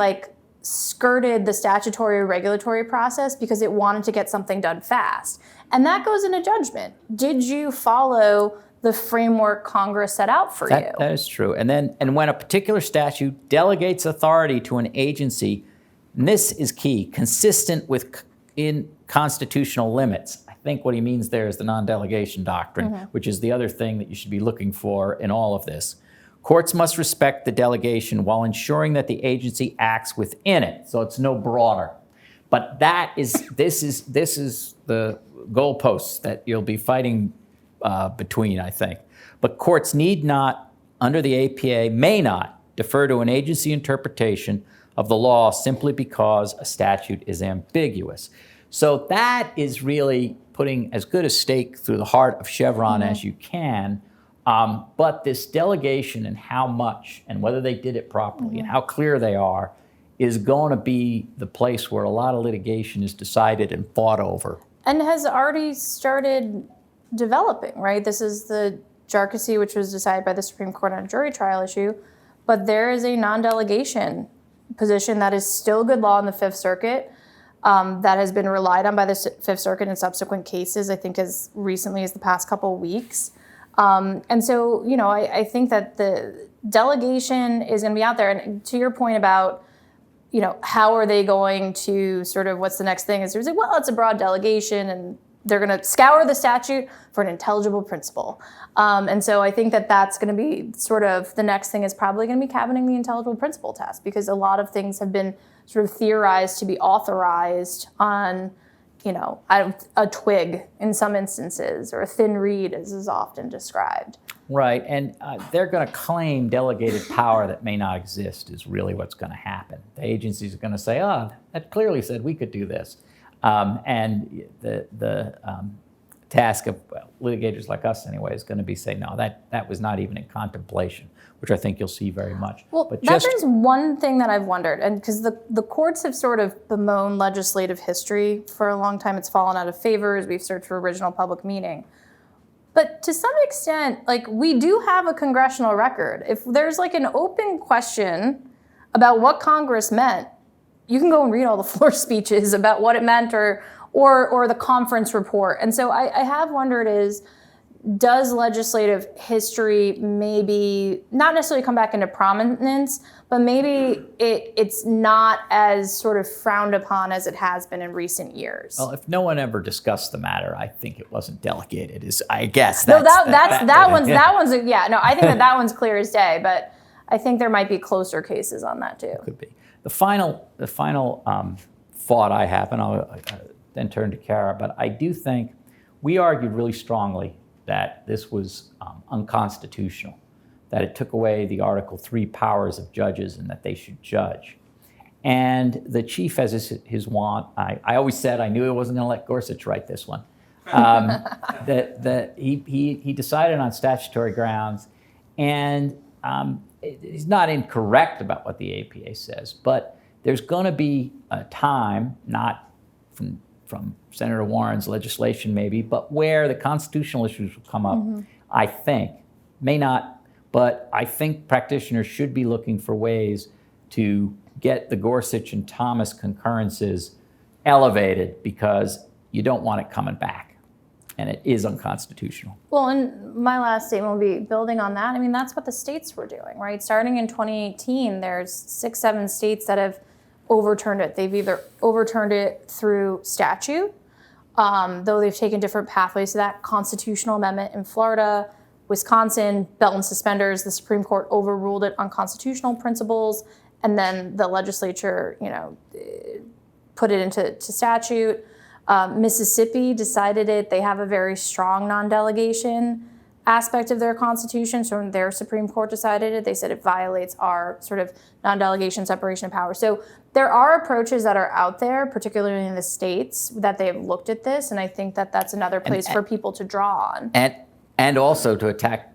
skirted the statutory regulatory process because it wanted to get something done fast. And that goes into judgment. Did you follow the framework Congress set out for you? That is true. And when a particular statute delegates authority to an agency, and this is key, consistent with in constitutional limits. I think what he means there is the non-delegation doctrine, which is the other thing that you should be looking for in all of this. Courts must respect the delegation while ensuring that the agency acts within it, so it's no broader. But this is the goalposts that you'll be fighting between, I think. But courts need not, under the APA, may not defer to an agency interpretation of the law simply because a statute is ambiguous. So that is really putting as good a stake through the heart of Chevron as you can. But this delegation and how much and whether they did it properly and how clear they are is going to be the place where a lot of litigation is decided and fought over. And has already started developing, right? This is the Jarkissi, which was decided by the Supreme Court on a jury trial issue, but there is a non-delegation position that is still good law in the Fifth Circuit that has been relied on by the Fifth Circuit in subsequent cases, I think as recently as the past couple of weeks. And so, I think that the delegation is going to be out there. And to your point about, how are they going to sort of, what's the next thing? Is there's well, it's a broad delegation and they're going to scour the statute for an intelligible principle. And so I think that that's going to be sort of, the next thing is probably going to be cabining the intelligible principle test, because a lot of things have been sort of theorized to be authorized on, a twig in some instances, or a thin reed, as is often described. Right, and they're going to claim delegated power that may not exist is really what's going to happen. The agencies are going to say, that clearly said we could do this. And the task of litigators like us anyway is going to be say, no, that was not even in contemplation, which I think you'll see very much. Well, but there's one thing that I've wondered, and because the courts have sort of bemoaned legislative history for a long time. It's fallen out of favor as we've searched for original public meaning. But to some extent, we do have a congressional record. If there's an open question about what Congress meant, you can go and read all the floor speeches about what it meant or the conference report. And so I have wondered does legislative history maybe not necessarily come back into prominence, but maybe it's not as sort of frowned upon as it has been in recent years? Well, if no one ever discussed the matter, I think it wasn't delegated. I guess that one's I think that one's clear as day. But I think there might be closer cases on that too. Could be. The final thought I have, and I'll then turn to Kara, but I do think we argued really strongly that this was unconstitutional, that it took away the Article 3 powers of judges and that they should judge. And the chief has his want. I always said I knew he wasn't going to let Gorsuch write this one. He decided on statutory grounds, and he's not incorrect about what the APA says, but there's going to be a time, not from Senator Warren's legislation maybe, but where the constitutional issues will come up, I think. May not, but I think practitioners should be looking for ways to get the Gorsuch and Thomas concurrences elevated, because you don't want it coming back, and it is unconstitutional. Well, and my last statement will be building on that. I mean, that's what the states were doing, right? Starting in 2018, there's 6, 7 states that have overturned it. They've either overturned it through statute, though they've taken different pathways to that. Constitutional amendment in Florida, Wisconsin, belt and suspenders. The Supreme Court overruled it on constitutional principles, and then the legislature, put it into statute. Mississippi decided it. They have a very strong non-delegation aspect of their constitution. So when their Supreme Court decided it, they said it violates our sort of non-delegation separation of power. So there are approaches that are out there, particularly in the states, that they've looked at this. And I think that that's another place for people to draw on. And also to attack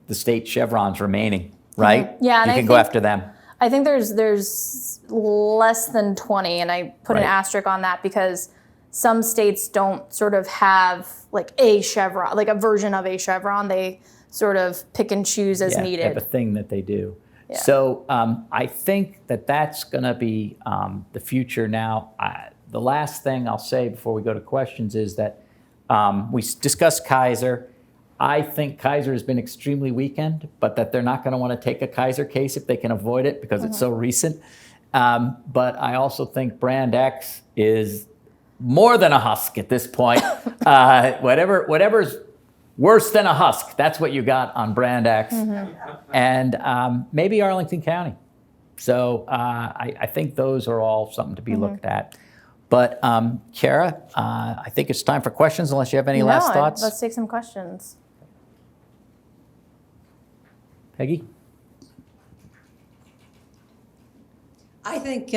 the state Chevrons remaining, right? Yeah, and you can go after them. I think there's less than 20, and I put an asterisk on that because some states don't sort of have like a Chevron, like a version of a Chevron. They sort of pick and choose as needed. They have a thing that they do. Yeah. So I think that that's going to be the future now. The last thing I'll say before we go to questions is that we discussed Kaiser. I think Kaiser has been extremely weakened, but that they're not going to want to take a Kaiser case if they can avoid it because it's so recent. But I also think Brand X is more than a husk at this point. Whatever's worse than a husk, that's what you got on Brand X. And maybe Arlington County. So I think those are all something to be looked at. But Kara, I think it's time for questions, unless you have any last thoughts. Let's take some questions. Peggy? I think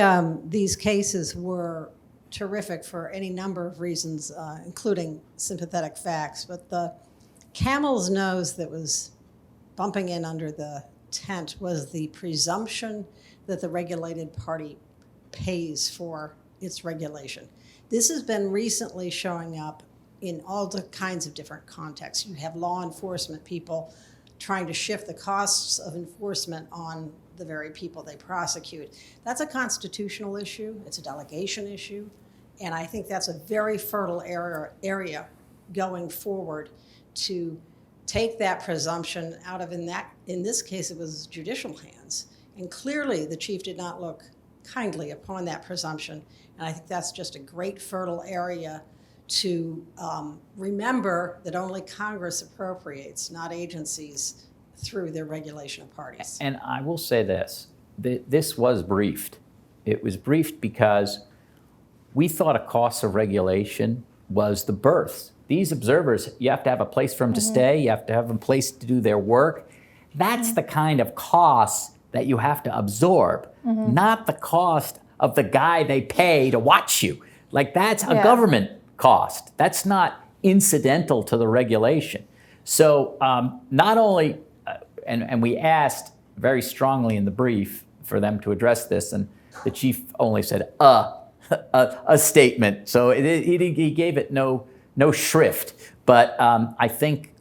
these cases were terrific for any number of reasons, including sympathetic facts. But the camel's nose that was bumping in under the tent was the presumption that the regulated party pays for its regulation. This has been recently showing up in all the kinds of different contexts. You have law enforcement people trying to shift the costs of enforcement on the very people they prosecute. That's a constitutional issue. It's a delegation issue. And I think that's a very fertile area going forward to take that presumption out of, in this case, it was judicial hands. And clearly the chief did not look kindly upon that presumption. And I think that's just a great fertile area to remember that only Congress appropriates, not agencies, through their regulation of parties. And I will say this, this was briefed. It was briefed because we thought a cost of regulation was the berths. These observers, you have to have a place for them to stay, you have to have a place to do their work. That's the kind of cost that you have to absorb, not the cost of the guy they pay to watch you. Like, that's a government cost. That's not incidental to the regulation. So not only, and we asked very strongly in the brief for them to address this, and the chief only said a statement. So he gave it no shrift. But I think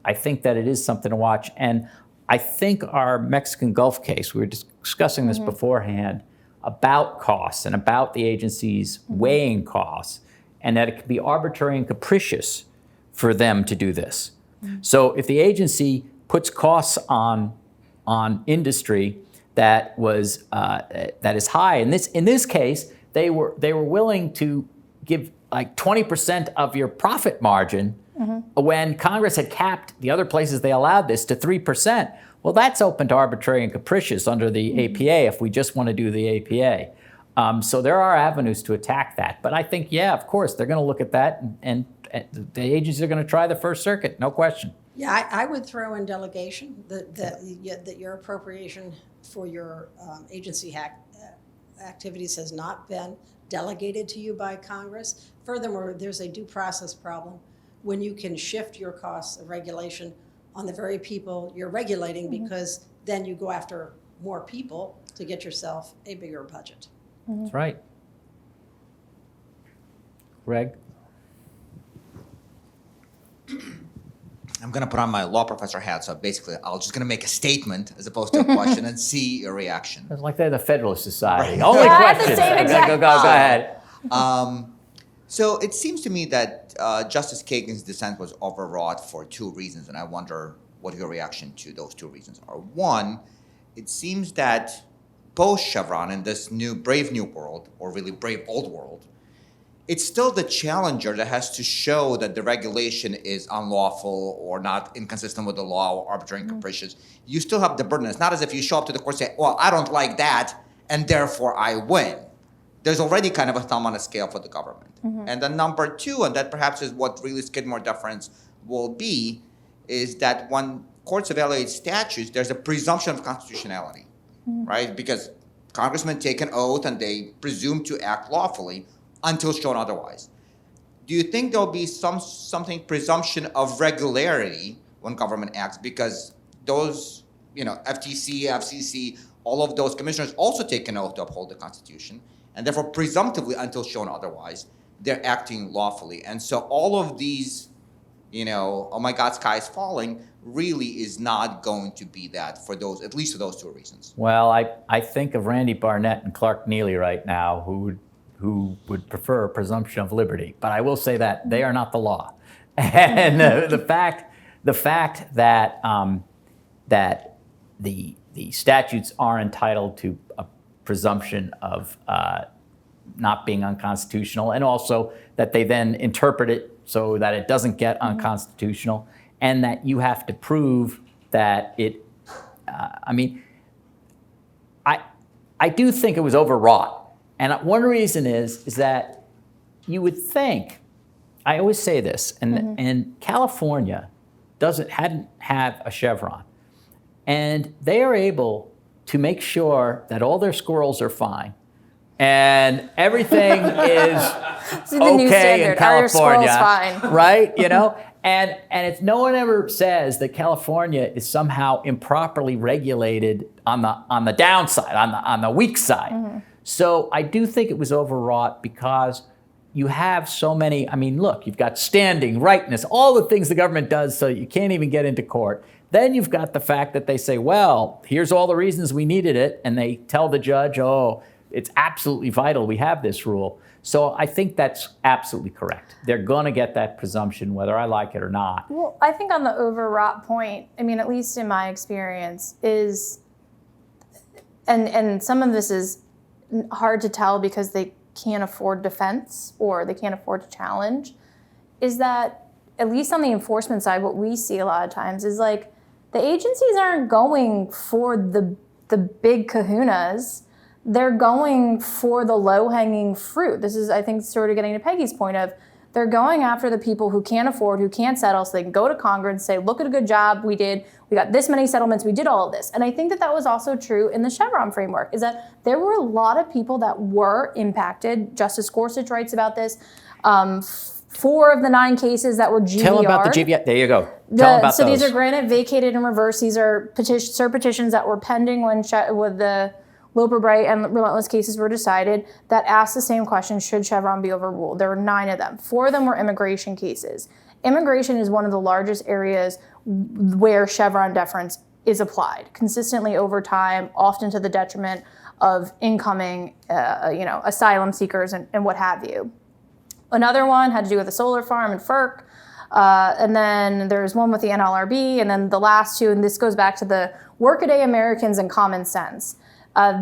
that it is something to watch. And I think our Mexican Gulf case, we were discussing this beforehand, about costs and about the agencies weighing costs, and that it can be arbitrary and capricious for them to do this. So if the agency puts costs on industry that is high, in this case, they were willing to give like 20% of your profit margin when Congress had capped the other places they allowed this to 3%. Well, that's open to arbitrary and capricious under the APA if we just want to do the APA. So there are avenues to attack that. But I think, of course, they're going to look at that, and the agencies are going to try the First Circuit, no question. Yeah, I would throw in delegation, that your appropriation for your agency activities has not been delegated to you by Congress. Furthermore, there's a due process problem when you can shift your costs of regulation on the very people you're regulating, because then you go after more people to get yourself a bigger budget. That's right. Greg? I'm going to put on my law professor hat, so basically I'm just going to make a statement as opposed to a question and see your reaction. It's like they're the Federalist Society. Right. Only Yeah, I had the questions. same exact Go ahead. So it seems to me that Justice Kagan's dissent was overwrought for two reasons, and I wonder what your reaction to those two reasons are. One, it seems that both Chevron and this new brave new world, or really brave old world, it's still the challenger that has to show that the regulation is unlawful or not inconsistent with the law or arbitrary and capricious. You still have the burden. It's not as if you show up to the court and say, well, I don't like that, and therefore I win. There's already kind of a thumb on a scale for the government. And then number two, and that perhaps is what really Skidmore deference will be, is that when courts evaluate statutes, there's a presumption of constitutionality, right? Because congressmen take an oath and they presume to act lawfully until shown otherwise. Do you think there'll be something presumption of regularity when government acts? Because those, FTC, FCC, all of those commissioners also take an oath to uphold the Constitution, and therefore presumptively, until shown otherwise, they're acting lawfully. And so all of these, oh my God, sky is falling, really is not going to be that for those, at least for those two reasons. Well, I think of Randy Barnett and Clark Neely right now, who would prefer a presumption of liberty. But I will say that they are not the law. And the fact that that the statutes are entitled to a presumption of not being unconstitutional, and also that they then interpret it so that it doesn't get unconstitutional, and that you have to prove that it, I do think it was overwrought. And one reason is that you would think, I always say this, and California hadn't have a Chevron, and they are able to make sure that all their squirrels are fine, and everything is okay in California, fine. right? And it's, no one ever says that California is somehow improperly regulated on the downside, on the weak side. So I do think it was overwrought because you have so many. Look, you've got standing, rightness, all the things the government does so you can't even get into court. Then you've got the fact that they say, well, here's all the reasons we needed it, and they tell the judge, oh, it's absolutely vital we have this rule. So I think that's absolutely correct. They're going to get that presumption whether I like it or not. Well, I think on the overwrought point, at least in my experience, is, and some of this is hard to tell because they can't afford defense or they can't afford to challenge, is that at least on the enforcement side, what we see a lot of times is like the agencies aren't going for the big kahunas. They're going for the low-hanging fruit. This is, I think, sort of getting to Peggy's point of they're going after the people who can't afford, who can't settle, so they can go to Congress and say, look at a good job we did. We got this many settlements. We did all of this. And I think that was also true in the Chevron framework, is that there were a lot of people that were impacted. Justice Gorsuch writes about this. 4 of the 9 cases that were GVR. Tell them about the GVR. There you go. Tell them about so those. These are granted, vacated, and reversed. These are cert petitions that were pending when with the Loper Bright and Relentless cases were decided that asked the same question, should Chevron be overruled? There were 9 of them. 4 of them were immigration cases. Immigration is one of the largest areas where Chevron deference is applied consistently over time, often to the detriment of incoming asylum seekers and what have you. Another one had to do with a solar farm in FERC. And then there's one with the NLRB. And then the last 2, and this goes back to the workaday Americans and common sense.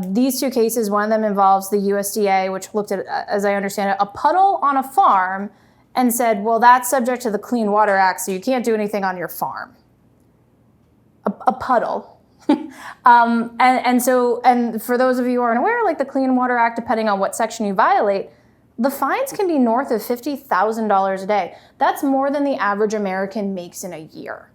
These 2 cases, one of them involves the USDA, which looked at, as I understand it, a puddle on a farm and said, well, that's subject to the Clean Water Act, so you can't do anything on your farm. A puddle. And for those of you who aren't aware, like the Clean Water Act, depending on what section you violate, the fines can be north of $50,000 a day. That's more than the average American makes in a year.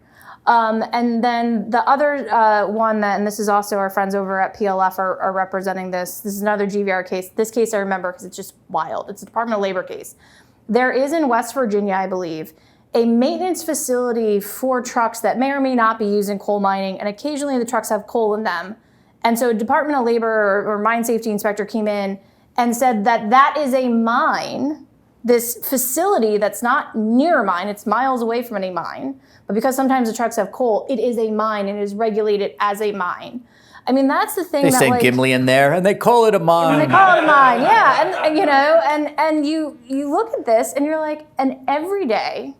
And then the other one that, and this is also our friends over at PLF are representing this. This is another GVR case. This case I remember because it's just wild. It's a Department of Labor case. There is in West Virginia, I believe, a maintenance facility for trucks that may or may not be used in coal mining, and occasionally the trucks have coal in them. And so Department of Labor or mine safety inspector came in and said that that is a mine, this facility that's not near a mine, it's miles away from any mine, but because sometimes the trucks have coal, it is a mine and it is regulated as a mine. I mean, that's the thing They that send Gimli in there and they call it a mine. they call it a mine, yeah. And you know, and you look at this and you're like, an everyday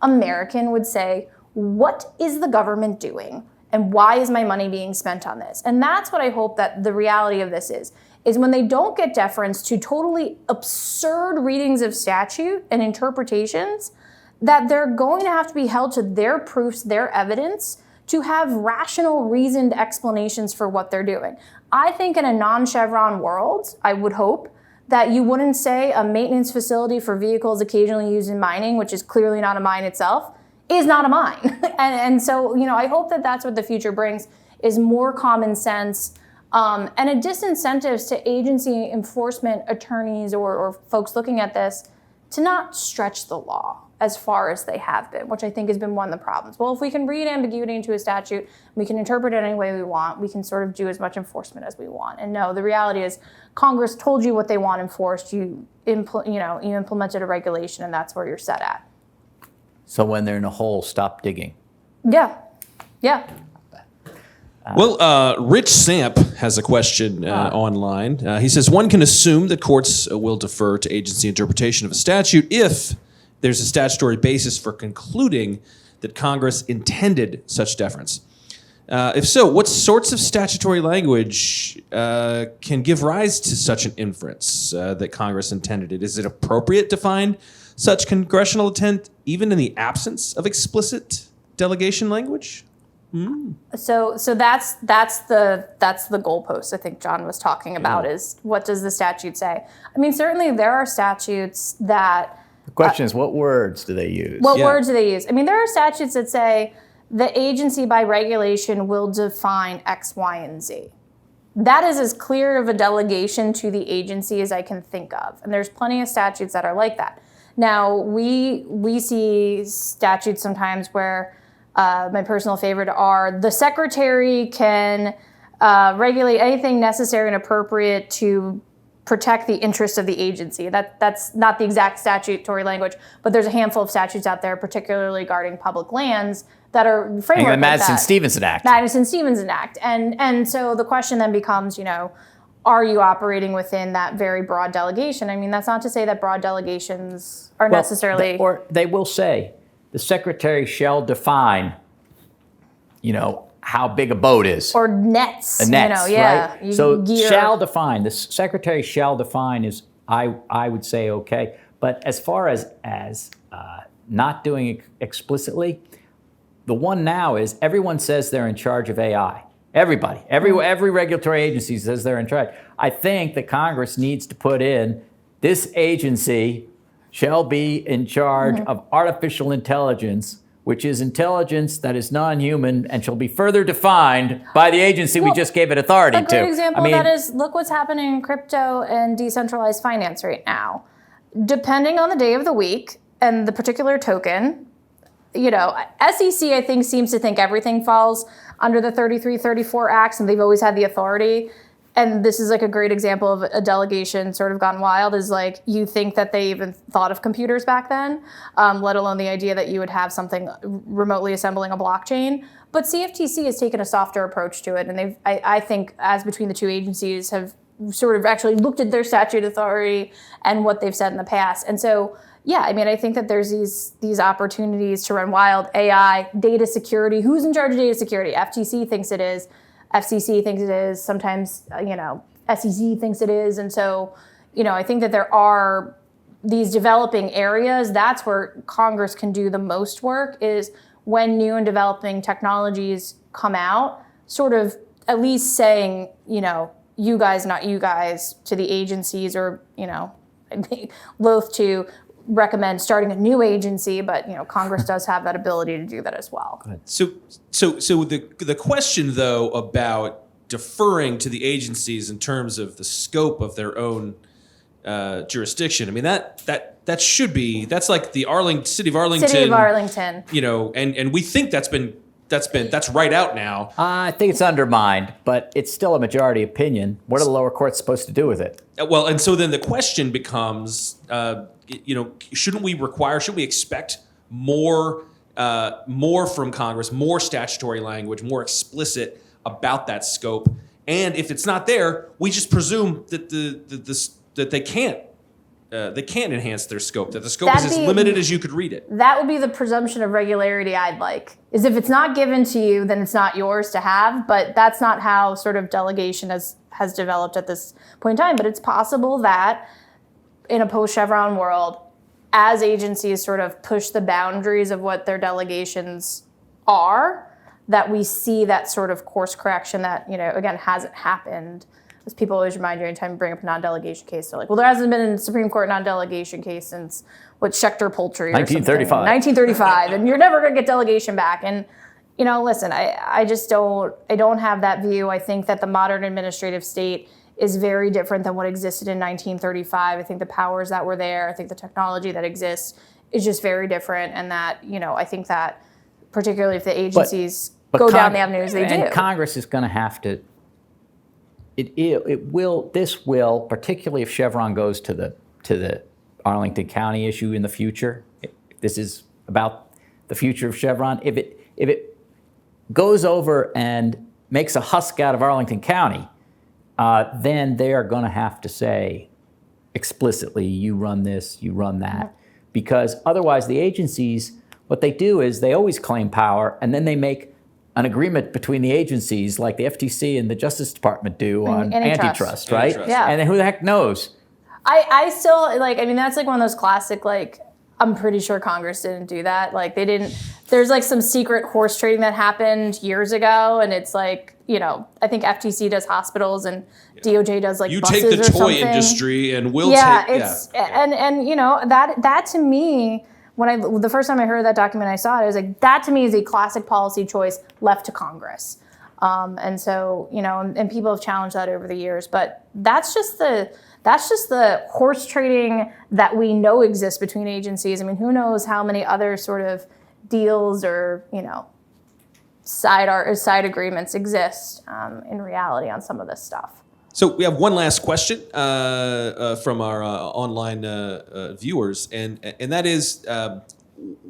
American would say, what is the government doing? And why is my money being spent on this? And that's what I hope that the reality of this is when they don't get deference to totally absurd readings of statute and interpretations, that they're going to have to be held to their proofs, their evidence, to have rational, reasoned explanations for what they're doing. I think in a non-Chevron world, I would hope that you wouldn't say a maintenance facility for vehicles occasionally used in mining, which is clearly not a mine itself, is not a mine. and so, you know, I hope that that's what the future brings, is more common sense and a disincentives to agency enforcement attorneys or folks looking at this to not stretch the law as far as they have been, which I think has been one of the problems. Well, if we can read ambiguity into a statute, we can interpret it any way we want, we can sort of do as much enforcement as we want. And no, the reality is Congress told you what they want enforced, you implemented a regulation, and that's where you're set at. So when they're in a hole, stop digging. Yeah, yeah. Well, Rich Samp has a question online. He says, one can assume that courts will defer to agency interpretation of a statute if there's a statutory basis for concluding that Congress intended such deference. If so, what sorts of statutory language can give rise to such an inference that Congress intended it? Is it appropriate to find such congressional intent even in the absence of explicit delegation language? So that's the goalpost I think John was talking about, is what does the statute say? I mean, certainly there are statutes that... The question is, what words do they use? What words do they use? I mean, there are statutes that say the agency by regulation will define X, Y, and Z. That is as clear of a delegation to the agency as I can think of. And there's plenty of statutes that are like that. Now, we see statutes sometimes where my personal favorite are the secretary can regulate anything necessary and appropriate to protect the interests of the agency. That's not the exact statutory language, but there's a handful of statutes out there, particularly guarding public lands, that are framework the like that. Madison-Stephenson Act. Madison-Stephenson Act. And so the question then becomes, you know, are you operating within that very broad delegation? I mean, that's not to say that broad delegations are necessarily... Or they will say, the secretary shall define, you know, how big a boat is. Or nets. Nets, you know, yeah. right? So gear. shall define, the secretary shall define is, I would say, okay. But as far as not doing it explicitly, the one now is everyone says they're in charge of AI. Everybody, every regulatory agency says they're in charge. I think that Congress needs to put in, this agency shall be in charge of artificial intelligence, which is intelligence that is non-human and shall be further defined by the agency we just gave it authority to. A great example of that is, look what's happening in crypto and decentralized finance right now. Depending on the day of the week and the particular token, you know, SEC, I think, seems to think everything falls under the 33, 34 acts, and they've always had the authority. And this is like a great example of a delegation sort of gone wild, is like, you think that they even thought of computers back then, let alone the idea that you would have something remotely assembling a blockchain. But CFTC has taken a softer approach to it. And I think, as between the two agencies, have sort of actually looked at their statute authority and what they've said in the past. And so, yeah, I mean, I think that there's these opportunities to run wild. AI, data security. Who's in charge of data security? FTC thinks it is. FCC thinks it is. Sometimes, you know, SEC thinks it is. And so, you know, I think that there are these developing areas. That's where Congress can do the most work, is when new and developing technologies come out, sort of at least saying, you know, you guys, not you guys, to the agencies, or, you know, I'd be loath to recommend starting a new agency, but Congress does have that ability to do that as well. So the question though about deferring to the agencies in terms of the scope of their own jurisdiction. I mean that should be, that's like the city of Arlington. City of Arlington. And we think that's right out now. I think it's undermined, but it's still a majority opinion. What are the lower courts supposed to do with it? Well, and so then the question becomes, should we expect more from Congress, more statutory language, more explicit about that scope? And if it's not there, we just presume that that they can't enhance their scope, that the scope is as limited as you could read it. That would be the presumption of regularity I'd like, is if it's not given to you, then it's not yours to have, but that's not how sort of delegation has developed at this point in time. But it's possible that in a post-Chevron world, as agencies sort of push the boundaries of what their delegations are, that we see that sort of course correction that, again, hasn't happened. As people always remind you anytime you bring up a non-delegation case, they're like, well, there hasn't been a Supreme Court non-delegation case since Schechter Poultry or 1935. something. 1935. And you're never going to get delegation back. And, listen, I don't have that view. I think that the modern administrative state is very different than what existed in 1935. I think the powers that were there, I think the technology that exists is just very different. And that, I think that particularly if the agencies go down the avenues they do. And Congress is going to have to, this will, particularly if Chevron goes to the Arlington County issue in the future, if this is about the future of Chevron, if it goes over and makes a husk out of Arlington County, then they are going to have to say explicitly, you run this, you run that, because otherwise the agencies, what they do is they always claim power, and then they make an agreement between the agencies like the FTC and the Justice Department do on antitrust, right? Antitrust. Yeah. And then who the heck knows? I still, that's like one of those classic, I'm pretty sure Congress didn't do that. There's some secret horse trading that happened years ago, and it's I think FTC does hospitals and DOJ does you buses take the or toy something. industry and we'll Yeah, take... it's, and that to me, the first time I heard that document, I saw it, I was like, that to me is a classic policy choice left to Congress. And so, and people have challenged that over the years, but that's just the horse trading that we know exists between agencies. I mean, who knows how many other sort of deals or, side agreements exist in reality on some of this stuff. So we have one last question from our online viewers, and that is,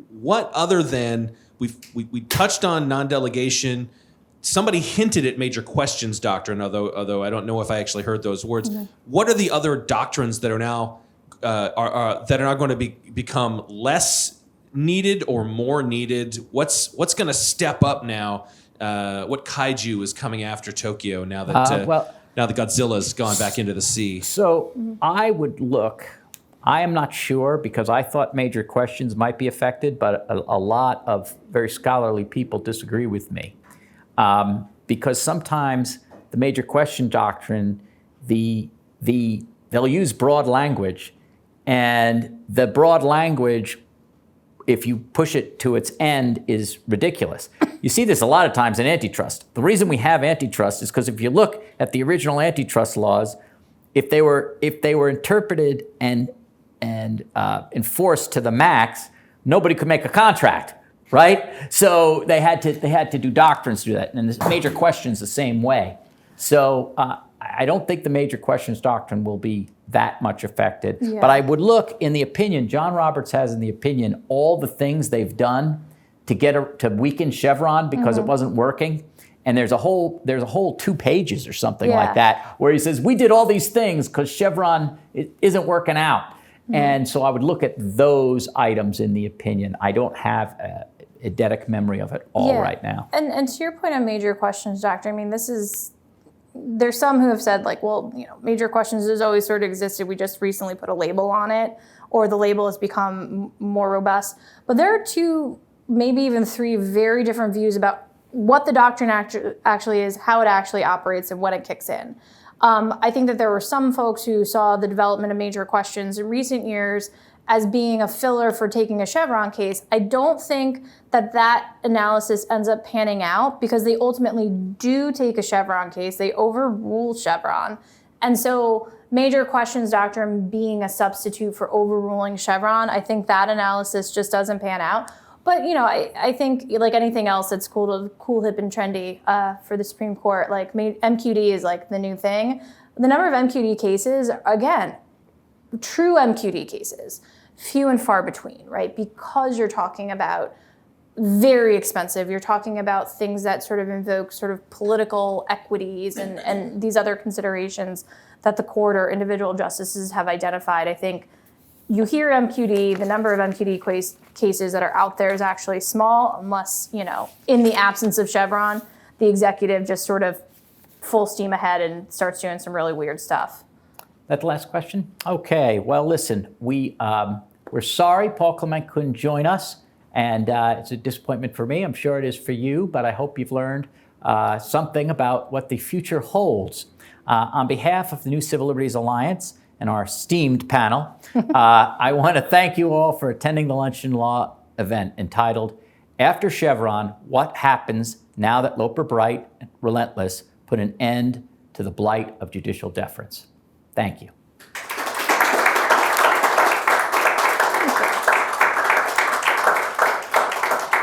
what other than we touched on non-delegation? Somebody hinted at major questions doctrine, although I don't know if I actually heard those words. Mm-hmm. What are the other doctrines that are now going to become less needed or more needed? What's going to step up now? What kaiju is coming after Tokyo now that? Now that Godzilla's gone back into the sea. So I would look, I am not sure because I thought major questions might be affected, but a lot of very scholarly people disagree with me. Because sometimes the major question doctrine, they'll use broad language, and the broad language, if you push it to its end, is ridiculous. You see this a lot of times in antitrust. The reason we have antitrust is because if you look at the original antitrust laws, if they were interpreted and enforced to the max, nobody could make a contract, right? So they had to do doctrines to do that, and the major questions the same way. So I don't think the major questions doctrine will be that much affected. Yeah. But I would look in the opinion, John Roberts has in the opinion, all the things they've done to weaken Chevron because it wasn't working. And there's a whole 2 pages or something like that where he says, we did all these things because Chevron isn't working out. Mm-hmm. And so I would look at those items in the opinion. I don't have a eidetic memory of it all right now. And to your point on major questions, Doctor, I mean, there's some who have said major questions has always sort of existed. We just recently put a label on it, or the label has become more robust. But there are 2, maybe even 3 very different views about what the doctrine actually is, how it actually operates, and when it kicks in. I think that there were some folks who saw the development of major questions in recent years as being a filler for taking a Chevron case, I don't think that analysis ends up panning out because they ultimately do take a Chevron case. They overrule Chevron. And so major questions doctrine being a substitute for overruling Chevron, I think that analysis just doesn't pan out. But, I think like anything else, it's cool, hip, and trendy for the Supreme Court. Like MQD is like the new thing. The number of MQD cases, again, true MQD cases, few and far between, right? Because you're talking about very expensive, you're talking about things that sort of invoke sort of political equities and these other considerations that the court or individual justices have identified. I think you hear MQD, the number of MQD cases that are out there is actually small, unless, in the absence of Chevron, the executive just sort of full steam ahead and starts doing some really weird stuff. That the last question? Okay, well, listen, we're sorry Paul Clement couldn't join us, and it's a disappointment for me. I'm sure it is for you, but I hope you've learned something about what the future holds. On behalf of the New Civil Liberties Alliance and our esteemed panel, I want to thank you all for attending the Lunch and Law event entitled, After Chevron, What Happens Now That Loper Bright and Relentless Put an End to the Blight of Judicial Deference. Thank you.